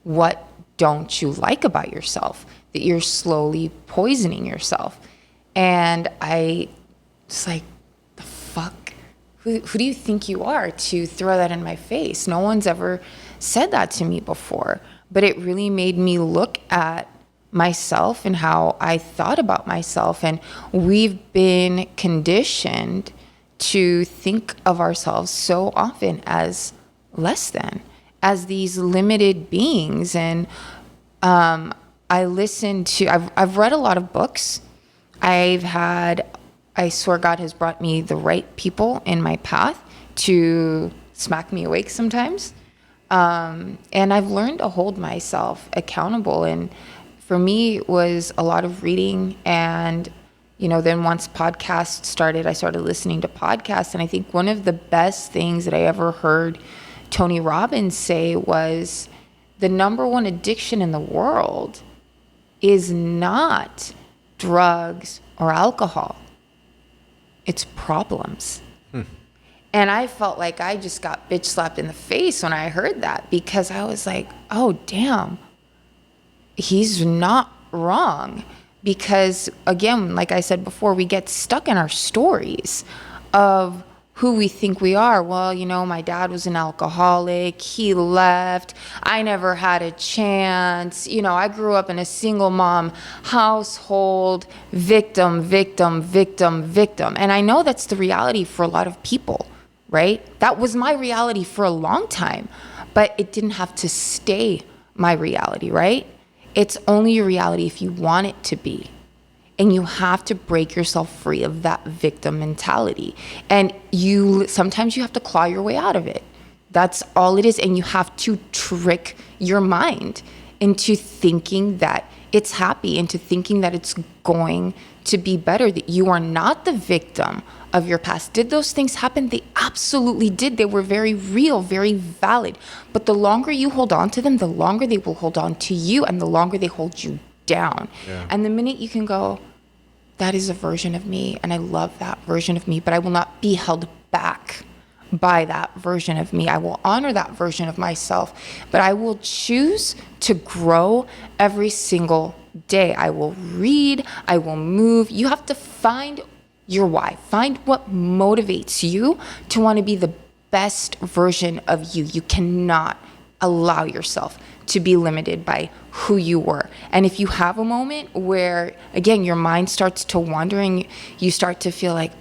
What don't you like about yourself that you're slowly poisoning yourself? And I was like, the fuck? Who do you think you are to throw that in my face? No one's ever said that to me before. But it really made me look at myself and how I thought about myself. And we've been conditioned to think of ourselves so often as less than, as these limited beings. And I listened to, I've read a lot of books. I swear God has brought me the right people in my path to smack me awake sometimes. And I've learned to hold myself accountable. And for me, it was a lot of reading. And then once podcasts started, I started listening to podcasts. And I think one of the best things that I ever heard Tony Robbins say was, the number one addiction in the world is not drugs or alcohol. It's problems. And I felt like I just got bitch slapped in the face when I heard that, because I was like, oh, damn, he's not wrong. Because again, like I said before, we get stuck in our stories of who we think we are. Well, my dad was an alcoholic. He left. I never had a chance. I grew up in a single mom household, victim. And I know that's the reality for a lot of people, right? That was my reality for a long time, but it didn't have to stay my reality, right? It's only your reality if you want it to be. And you have to break yourself free of that victim mentality. And sometimes you have to claw your way out of it. That's all it is. And you have to trick your mind into thinking that it's happy, into thinking that it's going to be better, that you are not the victim of your past. Did those things happen? They absolutely did. They were very real, very valid. But the longer you hold on to them, the longer they will hold on to you, and the longer they hold you down. Yeah. And the minute you can go, that is a version of me, and I love that version of me, but I will not be held back by that version of me. I will honor that version of myself, but I will choose to grow every single day. I will read, I will move. You have to find your why. Find what motivates you to want to be the best version of you. You cannot allow yourself to be limited by who you were. And if you have a moment where, again, your mind starts to wander and you start to feel like,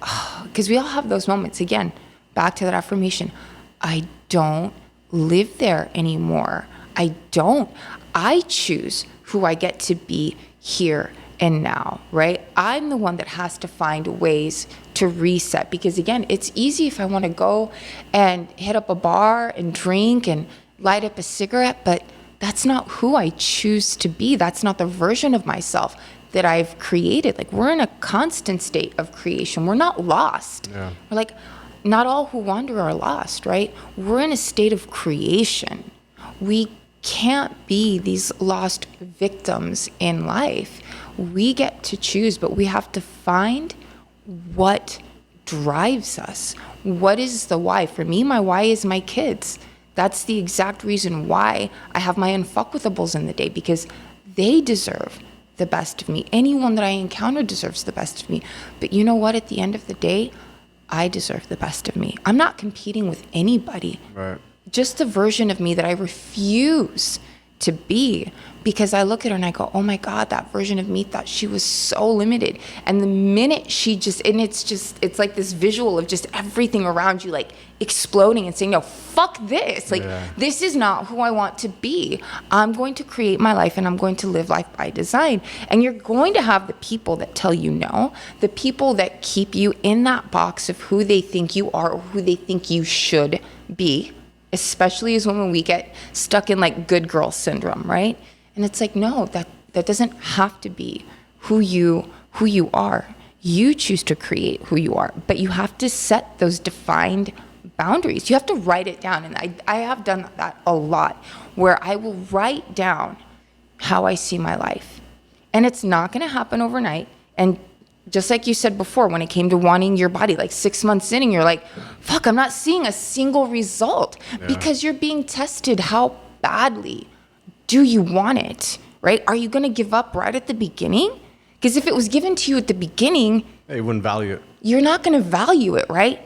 because we all have those moments, again, back to that affirmation, I don't live there anymore. I choose who I get to be here and now, right? I'm the one that has to find ways to reset, because again, it's easy if I want to go and hit up a bar and drink and light up a cigarette, but that's not who I choose to be. That's not the version of myself that I've created. Like, we're in a constant state of creation. We're not lost. Yeah. We're like, not all who wander are lost, right? We're in a state of creation. We can't be these lost victims in life. We get to choose, but we have to find what drives us. What is the why? For me, my why is my kids. That's the exact reason why I have my unfuckwithables in the day, because they deserve the best of me. Anyone that I encounter deserves the best of me. But you know what? At the end of the day, I deserve the best of me. I'm not competing with anybody. Right. Just the version of me that I refuse to be, because I look at her and I go, oh my God, that version of me thought she was so limited. And the minute it's like this visual of just everything around you, like exploding and saying, no, fuck this. Like, This is not who I want to be. I'm going to create my life and I'm going to live life by design. And you're going to have the people that tell you no, the people that keep you in that box of who they think you are or who they think you should be. Especially is when we get stuck in like good girl syndrome, right? And it's like, no, that doesn't have to be who you are. You choose to create who you are, but you have to set those defined boundaries. You have to write it down. And I have done that a lot, where I will write down how I see my life. And it's not going to happen overnight. And just like you said before, when it came to wanting your body, like 6 months in, and you're like, fuck, I'm not seeing a single result, because you're being tested. How badly do you want it, right? Are you going to give up right at the beginning? Because if it was given to you at the beginning, you wouldn't value it. You're not going to value it, right?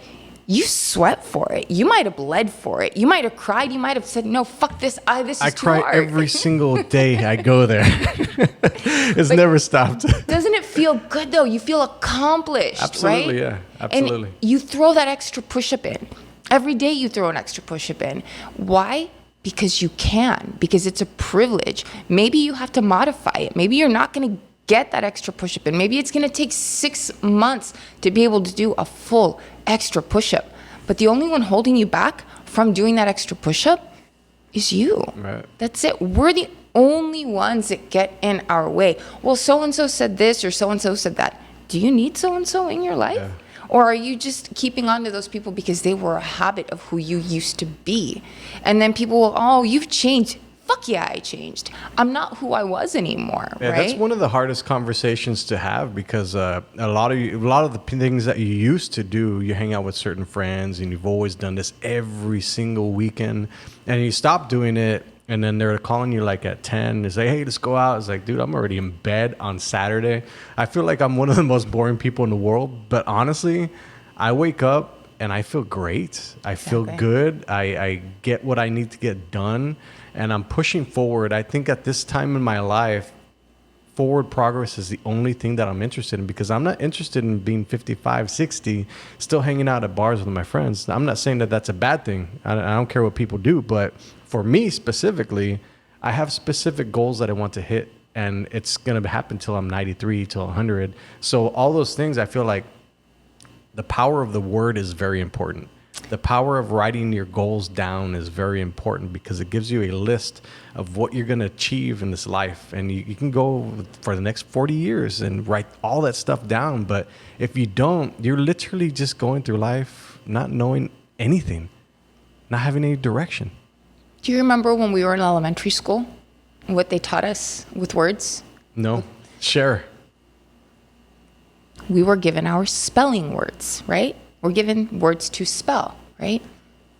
You sweat for it. You might have bled for it. You might have cried. You might have said, no, fuck this. This is too hard. I cry every single day I go there. It's never stopped. Doesn't it feel good, though? You feel accomplished, Absolutely, right? yeah. Absolutely. And you throw that extra push-up in. Every day you throw an extra push-up in. Why? Because you can. Because it's a privilege. Maybe you have to modify it. Maybe you're not going to get that extra push-up in. Maybe it's going to take 6 months to be able to do a full extra push-up. But the only one holding you back from doing that extra push-up is you. Right. That's it. We're the only ones that get in our way. Well, so-and-so said this or so-and-so said that. Do you need so-and-so in your life? Yeah. Or are you just keeping on to those people because they were a habit of who you used to be? And then people will, oh, you've changed. Fuck yeah, I changed. I'm not who I was anymore, yeah, right? That's one of the hardest conversations to have, because a lot of the things that you used to do, you hang out with certain friends and you've always done this every single weekend, and you stop doing it, and then they're calling you like at 10. It's like, hey, let's go out. It's like, dude, I'm already in bed on Saturday. I feel like I'm one of the most boring people in the world, but honestly, I wake up and I feel great. I feel good. I get what I need to get done. And I'm pushing forward. I think at this time in my life, forward progress is the only thing that I'm interested in, because I'm not interested in being 55, 60, still hanging out at bars with my friends. I'm not saying that that's a bad thing. I don't care what people do. But for me specifically, I have specific goals that I want to hit. And it's going to happen till I'm 93, till 100. So all those things, I feel like the power of the word is very important. The power of writing your goals down is very important, because it gives you a list of what you're going to achieve in this life. And you can go for the next 40 years and write all that stuff down. But if you don't, you're literally just going through life not knowing anything, not having any direction. Do you remember when we were in elementary school, what they taught us with words? No. Share. We were given our spelling words, right? We're given words to spell, right?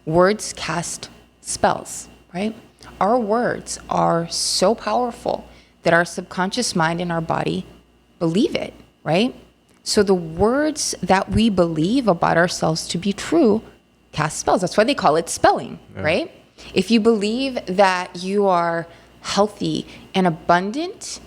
Words cast spells, right? Our words are so powerful that our subconscious mind and our body believe it, right? So the words that we believe about ourselves to be true cast spells. That's why they call it spelling, right? If you believe that you are healthy and abundant,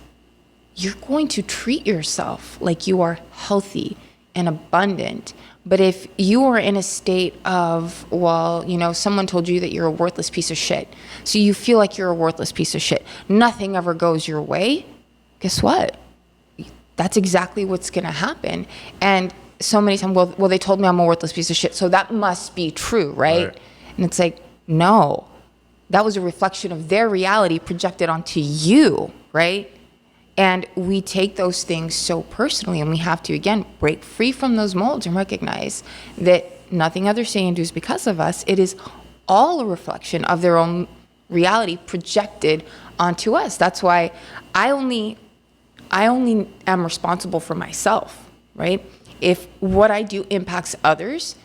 you're going to treat yourself like you are healthy and abundant. But if you are in a state of, well, you know, someone told you that you're a worthless piece of shit, so you feel like you're a worthless piece of shit, nothing ever goes your way, guess what? That's exactly what's going to happen. And so many times, well, they told me I'm a worthless piece of shit, so that must be true, right? And it's like, no, that was a reflection of their reality projected onto you, right? And we take those things so personally, and we have to, again, break free from those molds and recognize that nothing others say and do is because of us. It is all a reflection of their own reality projected onto us. That's why I only am responsible for myself, right? If what I do impacts others,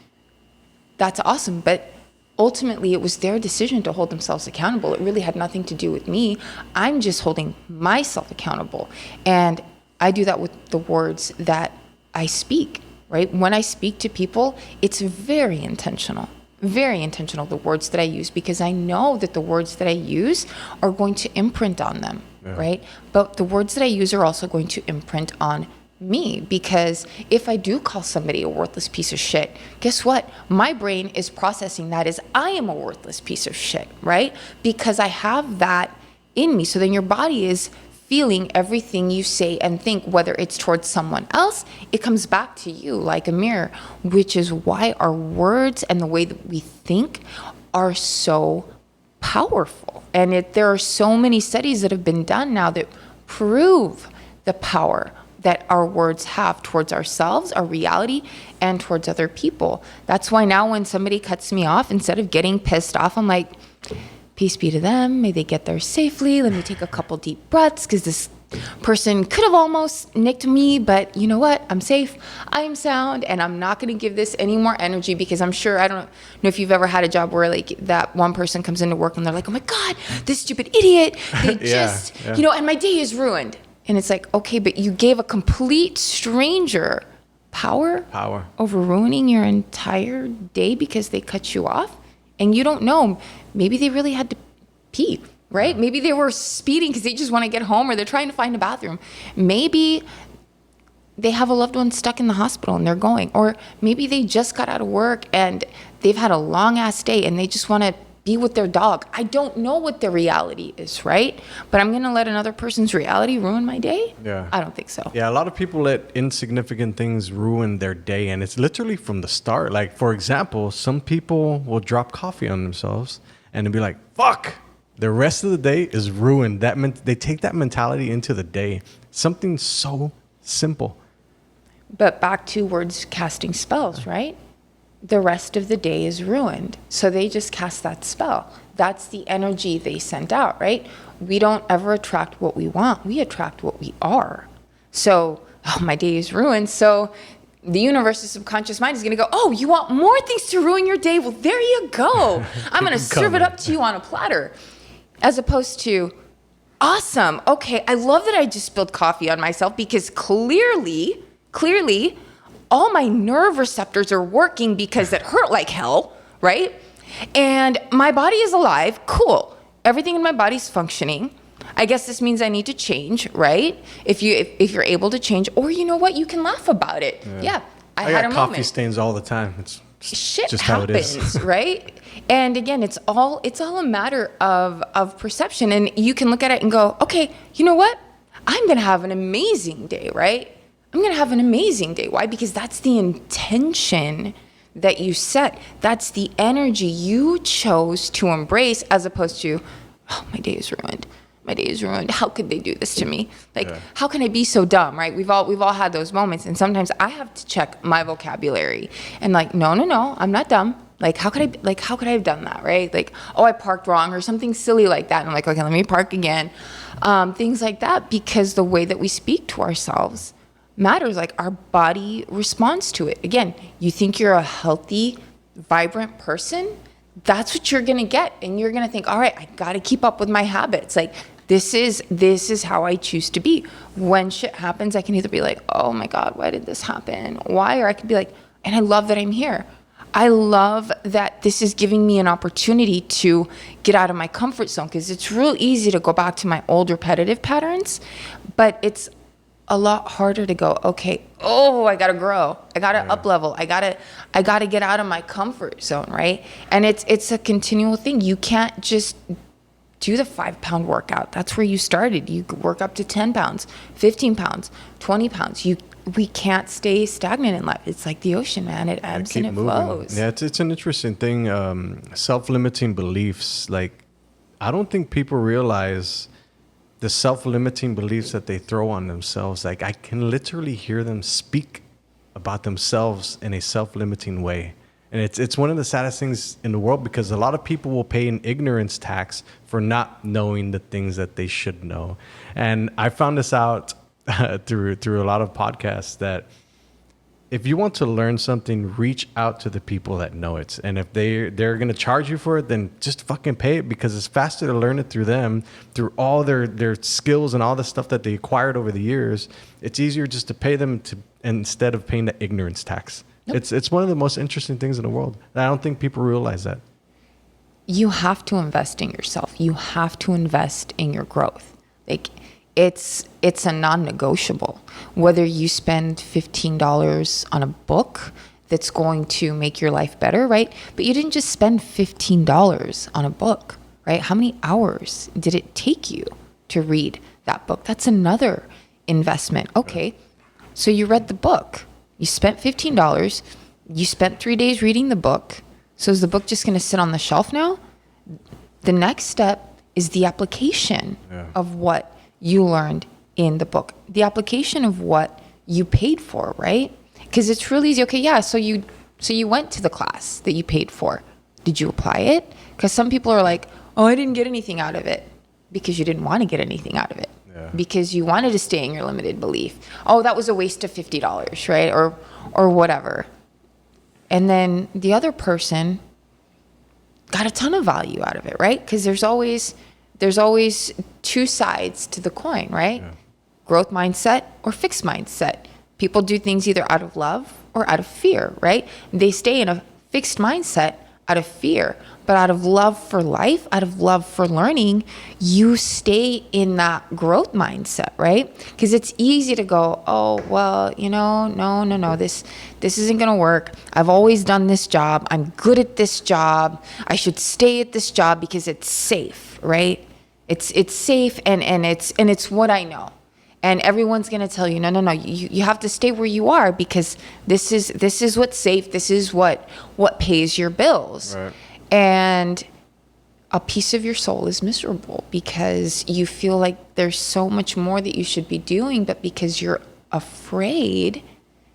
that's awesome. But ultimately, it was their decision to hold themselves accountable. It really had nothing to do with me. I'm just holding myself accountable. And I do that with the words that I speak, right? When I speak to people, it's very intentional, the words that I use, because I know that the words that I use are going to imprint on them, right? But the words that I use are also going to imprint on me, because if I do call somebody a worthless piece of shit, guess what? My brain is processing that as I am a worthless piece of shit, right? Because I have that in me. So then your body is feeling everything you say and think, whether it's towards someone else, it comes back to you like a mirror, which is why our words and the way that we think are so powerful. And there are so many studies that have been done now that prove the power that our words have towards ourselves, our reality, and towards other people. That's why now when somebody cuts me off, instead of getting pissed off, I'm like, peace be to them. May they get there safely. Let me take a couple deep breaths, because this person could have almost nicked me, but you know what? I'm safe, I'm sound, and I'm not going to give this any more energy, because I'm sure, I don't know if you've ever had a job where like that one person comes into work and they're like, oh my God, this stupid idiot, they and my day is ruined. And it's like, okay, but you gave a complete stranger power over ruining your entire day because they cut you off. And you don't know, maybe they really had to pee, right? Maybe they were speeding because they just want to get home, or they're trying to find a bathroom. Maybe they have a loved one stuck in the hospital and they're going. Or maybe they just got out of work and they've had a long ass day and they just want to be with their dog. I don't know what their reality is, right? But I'm going to let another person's reality ruin my day? Yeah. I don't think so. Yeah, a lot of people let insignificant things ruin their day, and it's literally from the start. Like, for example, some people will drop coffee on themselves and they'll be like, fuck, the rest of the day is ruined. They take that mentality into the day. Something so simple. But back to words casting spells, right? The rest of the day is ruined. So they just cast that spell. That's the energy they sent out, right? We don't ever attract what we want. We attract what we are. So, my day is ruined. So the universe, the subconscious mind, is going to go, oh, you want more things to ruin your day? Well, there you go. I'm going to serve it up to you on a platter. As opposed to, awesome. Okay, I love that I just spilled coffee on myself, because clearly, all my nerve receptors are working because it hurt like hell, right? And my body is alive. Cool. Everything in my body's functioning. I guess this means I need to change, right? If you're able to change, or you know what, you can laugh about it. Yeah, I had a moment. Coffee stains all the time. It's shit just happens, how it is. right? And again, it's all a matter of perception. And you can look at it and go, okay, you know what? I'm gonna have an amazing day, right? I'm going to have an amazing day. Why? Because that's the intention that you set. That's the energy you chose to embrace, as opposed to, oh, my day is ruined. My day is ruined. How could they do this to me? Like, how can I be so dumb, right? We've all had those moments. And sometimes I have to check my vocabulary and like, no, I'm not dumb. Like, how could I have done that, right? Like, oh, I parked wrong or something silly like that. And I'm like, okay, let me park again. Things like that, because the way that we speak to ourselves matters. Like, our body responds to it. Again, you think you're a healthy, vibrant person, that's what you're gonna get. And you're gonna think, all right, I gotta keep up with my habits. Like, this is how I choose to be. When shit happens, I can either be like, oh my God, why did this happen? Why? Or I can be like, and I love that I'm here. I love that this is giving me an opportunity to get out of my comfort zone, because it's real easy to go back to my old repetitive patterns, but it's a lot harder to go, okay, I gotta grow, I gotta up level, I gotta get out of my comfort zone, right? And it's a continual thing. You can't just do the 5-pound workout. That's where you started. You work up to 10 pounds, 15 pounds, 20 pounds. We can't stay stagnant in life. It's like the ocean, man. It ebbs and it flows. Yeah, it's an interesting thing. Self-limiting beliefs. Like, I don't think people realize the self-limiting beliefs that they throw on themselves, like I can literally hear them speak about themselves in a self-limiting way. And it's one of the saddest things in the world, because a lot of people will pay an ignorance tax for not knowing the things that they should know. And I found this out through a lot of podcasts, that if you want to learn something, reach out to the people that know it. And if they're going to charge you for it, then just fucking pay it, because it's faster to learn it through them, through all their skills and all the stuff that they acquired over the years. It's easier just to pay them instead of paying the ignorance tax. Yep. It's one of the most interesting things in the world. And I don't think people realize that. You have to invest in yourself. You have to invest in your growth. Like, it's a non-negotiable. Whether you spend $15 on a book that's going to make your life better, right? But you didn't just spend $15 on a book, right? How many hours did it take you to read that book? That's another investment. Okay, so you read the book. You spent $15. You spent 3 days reading the book. So is the book just going to sit on the shelf now? The next step is the application of what you learned in the book, the application of what you paid for, right? Because it's really easy. Okay, yeah, so you went to the class that you paid for. Did you apply it? Because some people are like, oh, I didn't get anything out of it, because you didn't want to get anything out of it. Because you wanted to stay in your limited belief. Oh, that was a waste of $50, right? Or whatever. And then the other person got a ton of value out of it, right? Because there's always two sides to the coin, right? Yeah. Growth mindset or fixed mindset. People do things either out of love or out of fear, right? They stay in a fixed mindset out of fear, but out of love for life, out of love for learning, you stay in that growth mindset, right? Because it's easy to go, oh, well, no, this isn't going to work. I've always done this job. I'm good at this job. I should stay at this job because it's safe, right? It's safe and it's what I know. And everyone's going to tell you, no, you have to stay where you are, because this is what's safe. This is what pays your bills. Right. And a piece of your soul is miserable because you feel like there's so much more that you should be doing, but because you're afraid,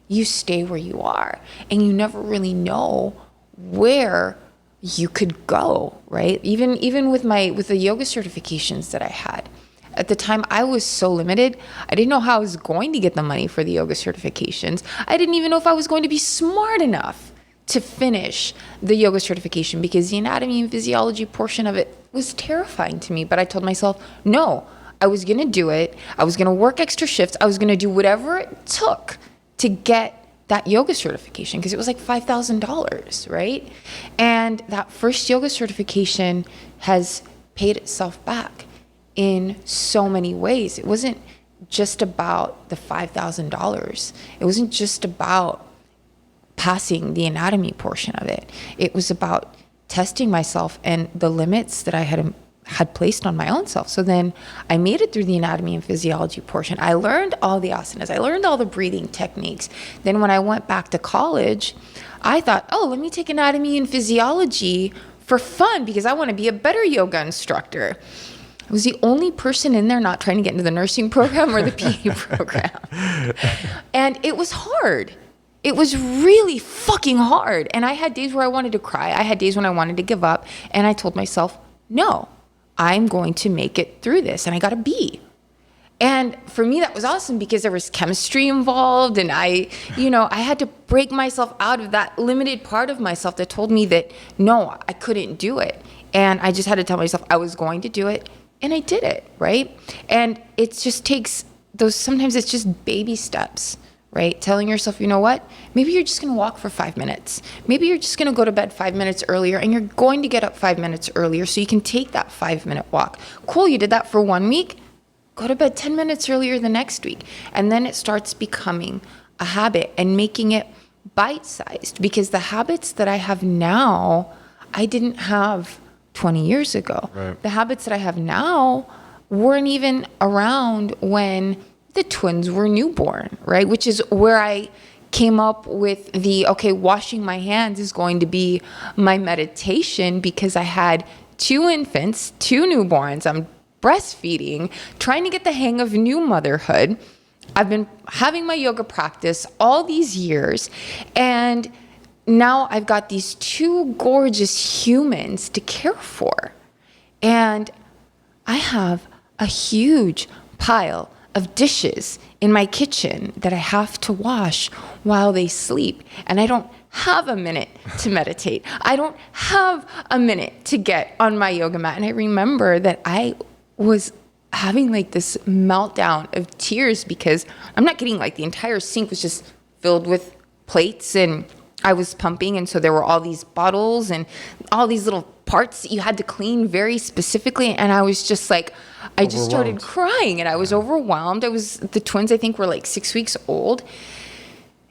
you stay where you are, and you never really know where you could go, right? Even with the yoga certifications that I had. At the time, I was so limited. I didn't know how I was going to get the money for the yoga certifications. I didn't even know if I was going to be smart enough to finish the yoga certification, because the anatomy and physiology portion of it was terrifying to me. But I told myself, no, I was going to do it. I was going to work extra shifts. I was going to do whatever it took to get that yoga certification, because it was like $5,000, right? And that first yoga certification has paid itself back in so many ways. It wasn't just about the $5,000. It wasn't just about passing the anatomy portion of it. It was about testing myself and the limits that I had placed on my own self. So then I made it through the anatomy and physiology portion. I learned all the asanas. I learned all the breathing techniques. Then when I went back to college, I thought, oh, let me take anatomy and physiology for fun, because I want to be a better yoga instructor. I was the only person in there not trying to get into the nursing program or the PA program. And it was hard. It was really fucking hard. And I had days where I wanted to cry. I had days when I wanted to give up. And I told myself, no, I'm going to make it through this. And I got a B. And for me, that was awesome, because there was chemistry involved. And I had to break myself out of that limited part of myself that told me that, no, I couldn't do it. And I just had to tell myself I was going to do it. And I did it, right? And it just takes sometimes it's just baby steps, right? Telling yourself, you know what? Maybe you're just going to walk for 5 minutes. Maybe you're just going to go to bed 5 minutes earlier, and you're going to get up 5 minutes earlier so you can take that 5-minute walk. Cool, you did that for 1 week. Go to bed 10 minutes earlier the next week. And then it starts becoming a habit and making it bite-sized, because the habits that I have now, I didn't have 20 years ago. Right. The habits that I have now weren't even around when the twins were newborn, right? Which is where I came up with washing my hands is going to be my meditation, because I had 2 infants, 2 newborns. I'm breastfeeding, trying to get the hang of new motherhood. I've been having my yoga practice all these years, and now I've got these two gorgeous humans to care for. And I have a huge pile of dishes in my kitchen that I have to wash while they sleep. And I don't have a minute to meditate. I don't have a minute to get on my yoga mat. And I remember that I was having like this meltdown of tears because I'm not kidding, like the entire sink was just filled with plates and I was pumping. And so there were all these bottles and all these little parts that you had to clean very specifically. And I was just like, I just started crying and I was overwhelmed. The twins, I think, were like 6 weeks old.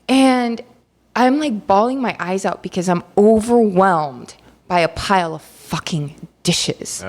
And I'm like bawling my eyes out because I'm overwhelmed by a pile of fucking dishes.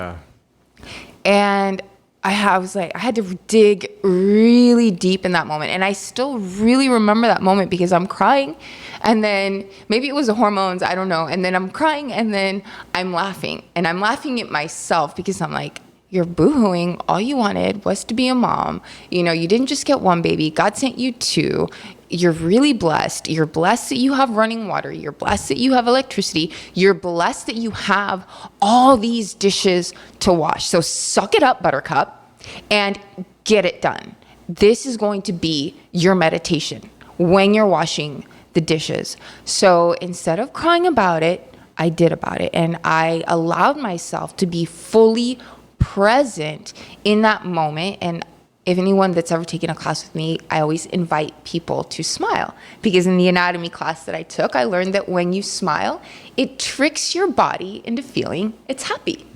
And I had to dig really deep in that moment. And I still really remember that moment because I'm crying. And then maybe it was the hormones, I don't know. And then I'm crying and then I'm laughing. And I'm laughing at myself because I'm like, you're boohooing. All you wanted was to be a mom. You know, you didn't just get one baby. God sent you two. You're really blessed. You're blessed that you have running water. You're blessed that you have electricity. You're blessed that you have all these dishes to wash. So suck it up, Buttercup, and get it done. This is going to be your meditation when you're washing the dishes. So instead of crying about it, I did about it. And I allowed myself to be fully present in that moment. And if anyone that's ever taken a class with me, I always invite people to smile, because in the anatomy class that I took, I learned that when you smile, it tricks your body into feeling it's happy.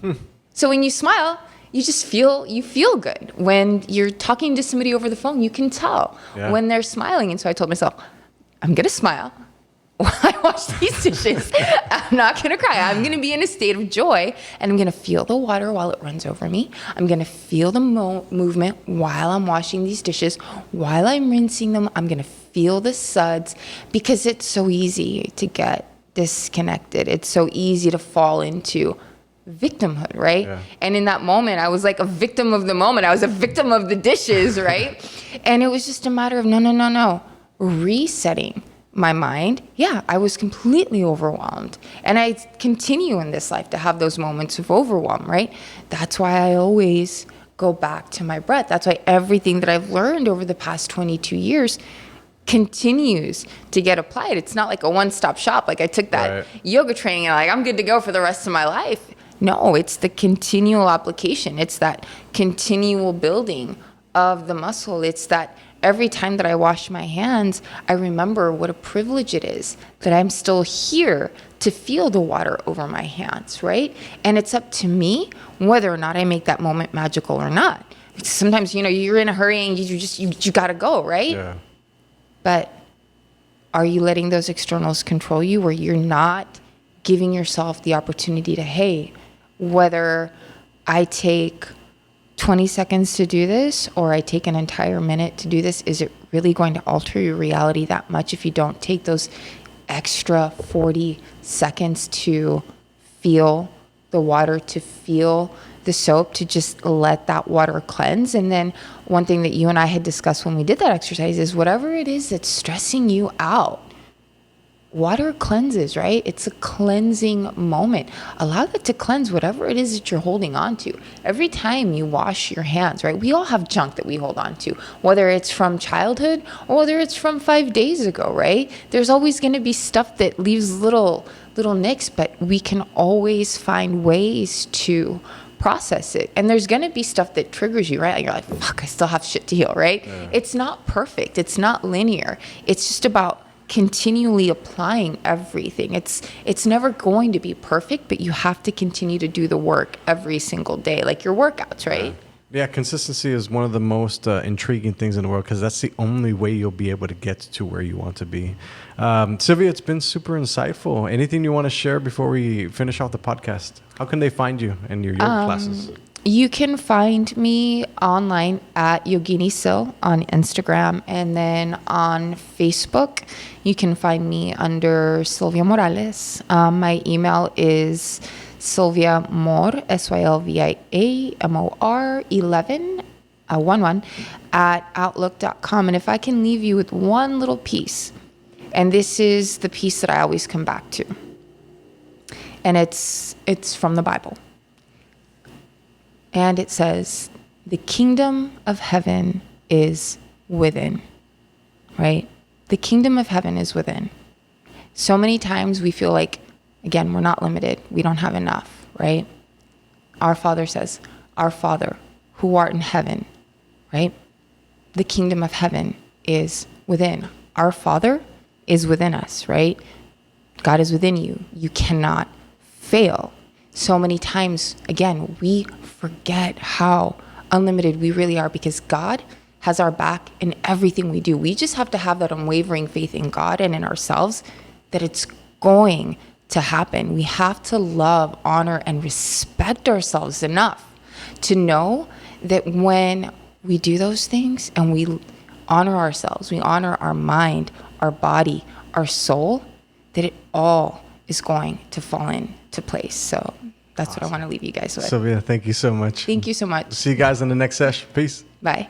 So when you smile, you feel good. When you're talking to somebody over the phone, you can tell when they're smiling. And so I told myself, I'm going to smile while I wash these dishes. I'm not going to cry. I'm going to be in a state of joy, and I'm going to feel the water while it runs over me. I'm going to feel the movement while I'm washing these dishes. While I'm rinsing them, I'm going to feel the suds, because it's so easy to get disconnected. It's so easy to fall into victimhood, right? And in that moment, I was like a victim of the moment. I was a victim of the dishes, right? And it was just a matter of no. Resetting my mind. I was completely overwhelmed. And I continue in this life to have those moments of overwhelm, right? That's why I always go back to my breath. That's why everything that I've learned over the past 22 years continues to get applied. It's not like a one-stop shop. Like I took that yoga training and I'm good to go for the rest of my life. No, it's the continual application. It's that continual building of the muscle. It's that every time that I wash my hands, I remember what a privilege it is that I'm still here to feel the water over my hands, right? And it's up to me whether or not I make that moment magical or not. Sometimes, you're in a hurry and you gotta go, right? But are you letting those externals control you, where you're not giving yourself the opportunity to, hey, whether I take 20 seconds to do this or I take an entire minute to do this, is it really going to alter your reality that much if you don't take those extra 40 seconds to feel the water, to feel the soap, to just let that water cleanse? And then one thing that you and I had discussed when we did that exercise is whatever it is that's stressing you out, water cleanses, right? It's a cleansing moment. Allow that to cleanse whatever it is that you're holding on to. Every time you wash your hands, right? We all have junk that we hold on to, whether it's from childhood or whether it's from 5 days ago, right? There's always going to be stuff that leaves little nicks, but we can always find ways to process it. And there's going to be stuff that triggers you, right? Like you're like, fuck, I still have shit to heal, right? It's not perfect. It's not linear. It's just about continually applying everything. It's never going to be perfect, but you have to continue to do the work every single day, like your workouts, right? Yeah, consistency is one of the most intriguing things in the world, because that's the only way you'll be able to get to where you want to be. Sylvia, it's been super insightful. Anything you want to share before we finish off the podcast? How can they find you and your yoga classes? You can find me online at Yogini Sil on Instagram, and then on Facebook, you can find me under Sylvia Morales. My email is Sylvia Mor, SYLVIA MOR 11 at outlook.com. And if I can leave you with one little piece, and this is the piece that I always come back to, and it's from the Bible. And it says, the kingdom of heaven is within, right? The kingdom of heaven is within. So many times we feel like, again, we're not limited. We don't have enough, right? Our Father says, our Father who art in heaven, right? The kingdom of heaven is within. Our Father is within us, right? God is within you. You cannot fail. So many times, again, we forget how unlimited we really are because God has our back in everything we do. We just have to have that unwavering faith in God and in ourselves that it's going to happen. We have to love, honor, and respect ourselves enough to know that when we do those things and we honor ourselves, we honor our mind, our body, our soul, that it all is going to fall into place. So that's awesome. What I want to leave you guys with. Sylvia, thank you so much. Thank you so much. See you guys in the next session. Peace. Bye.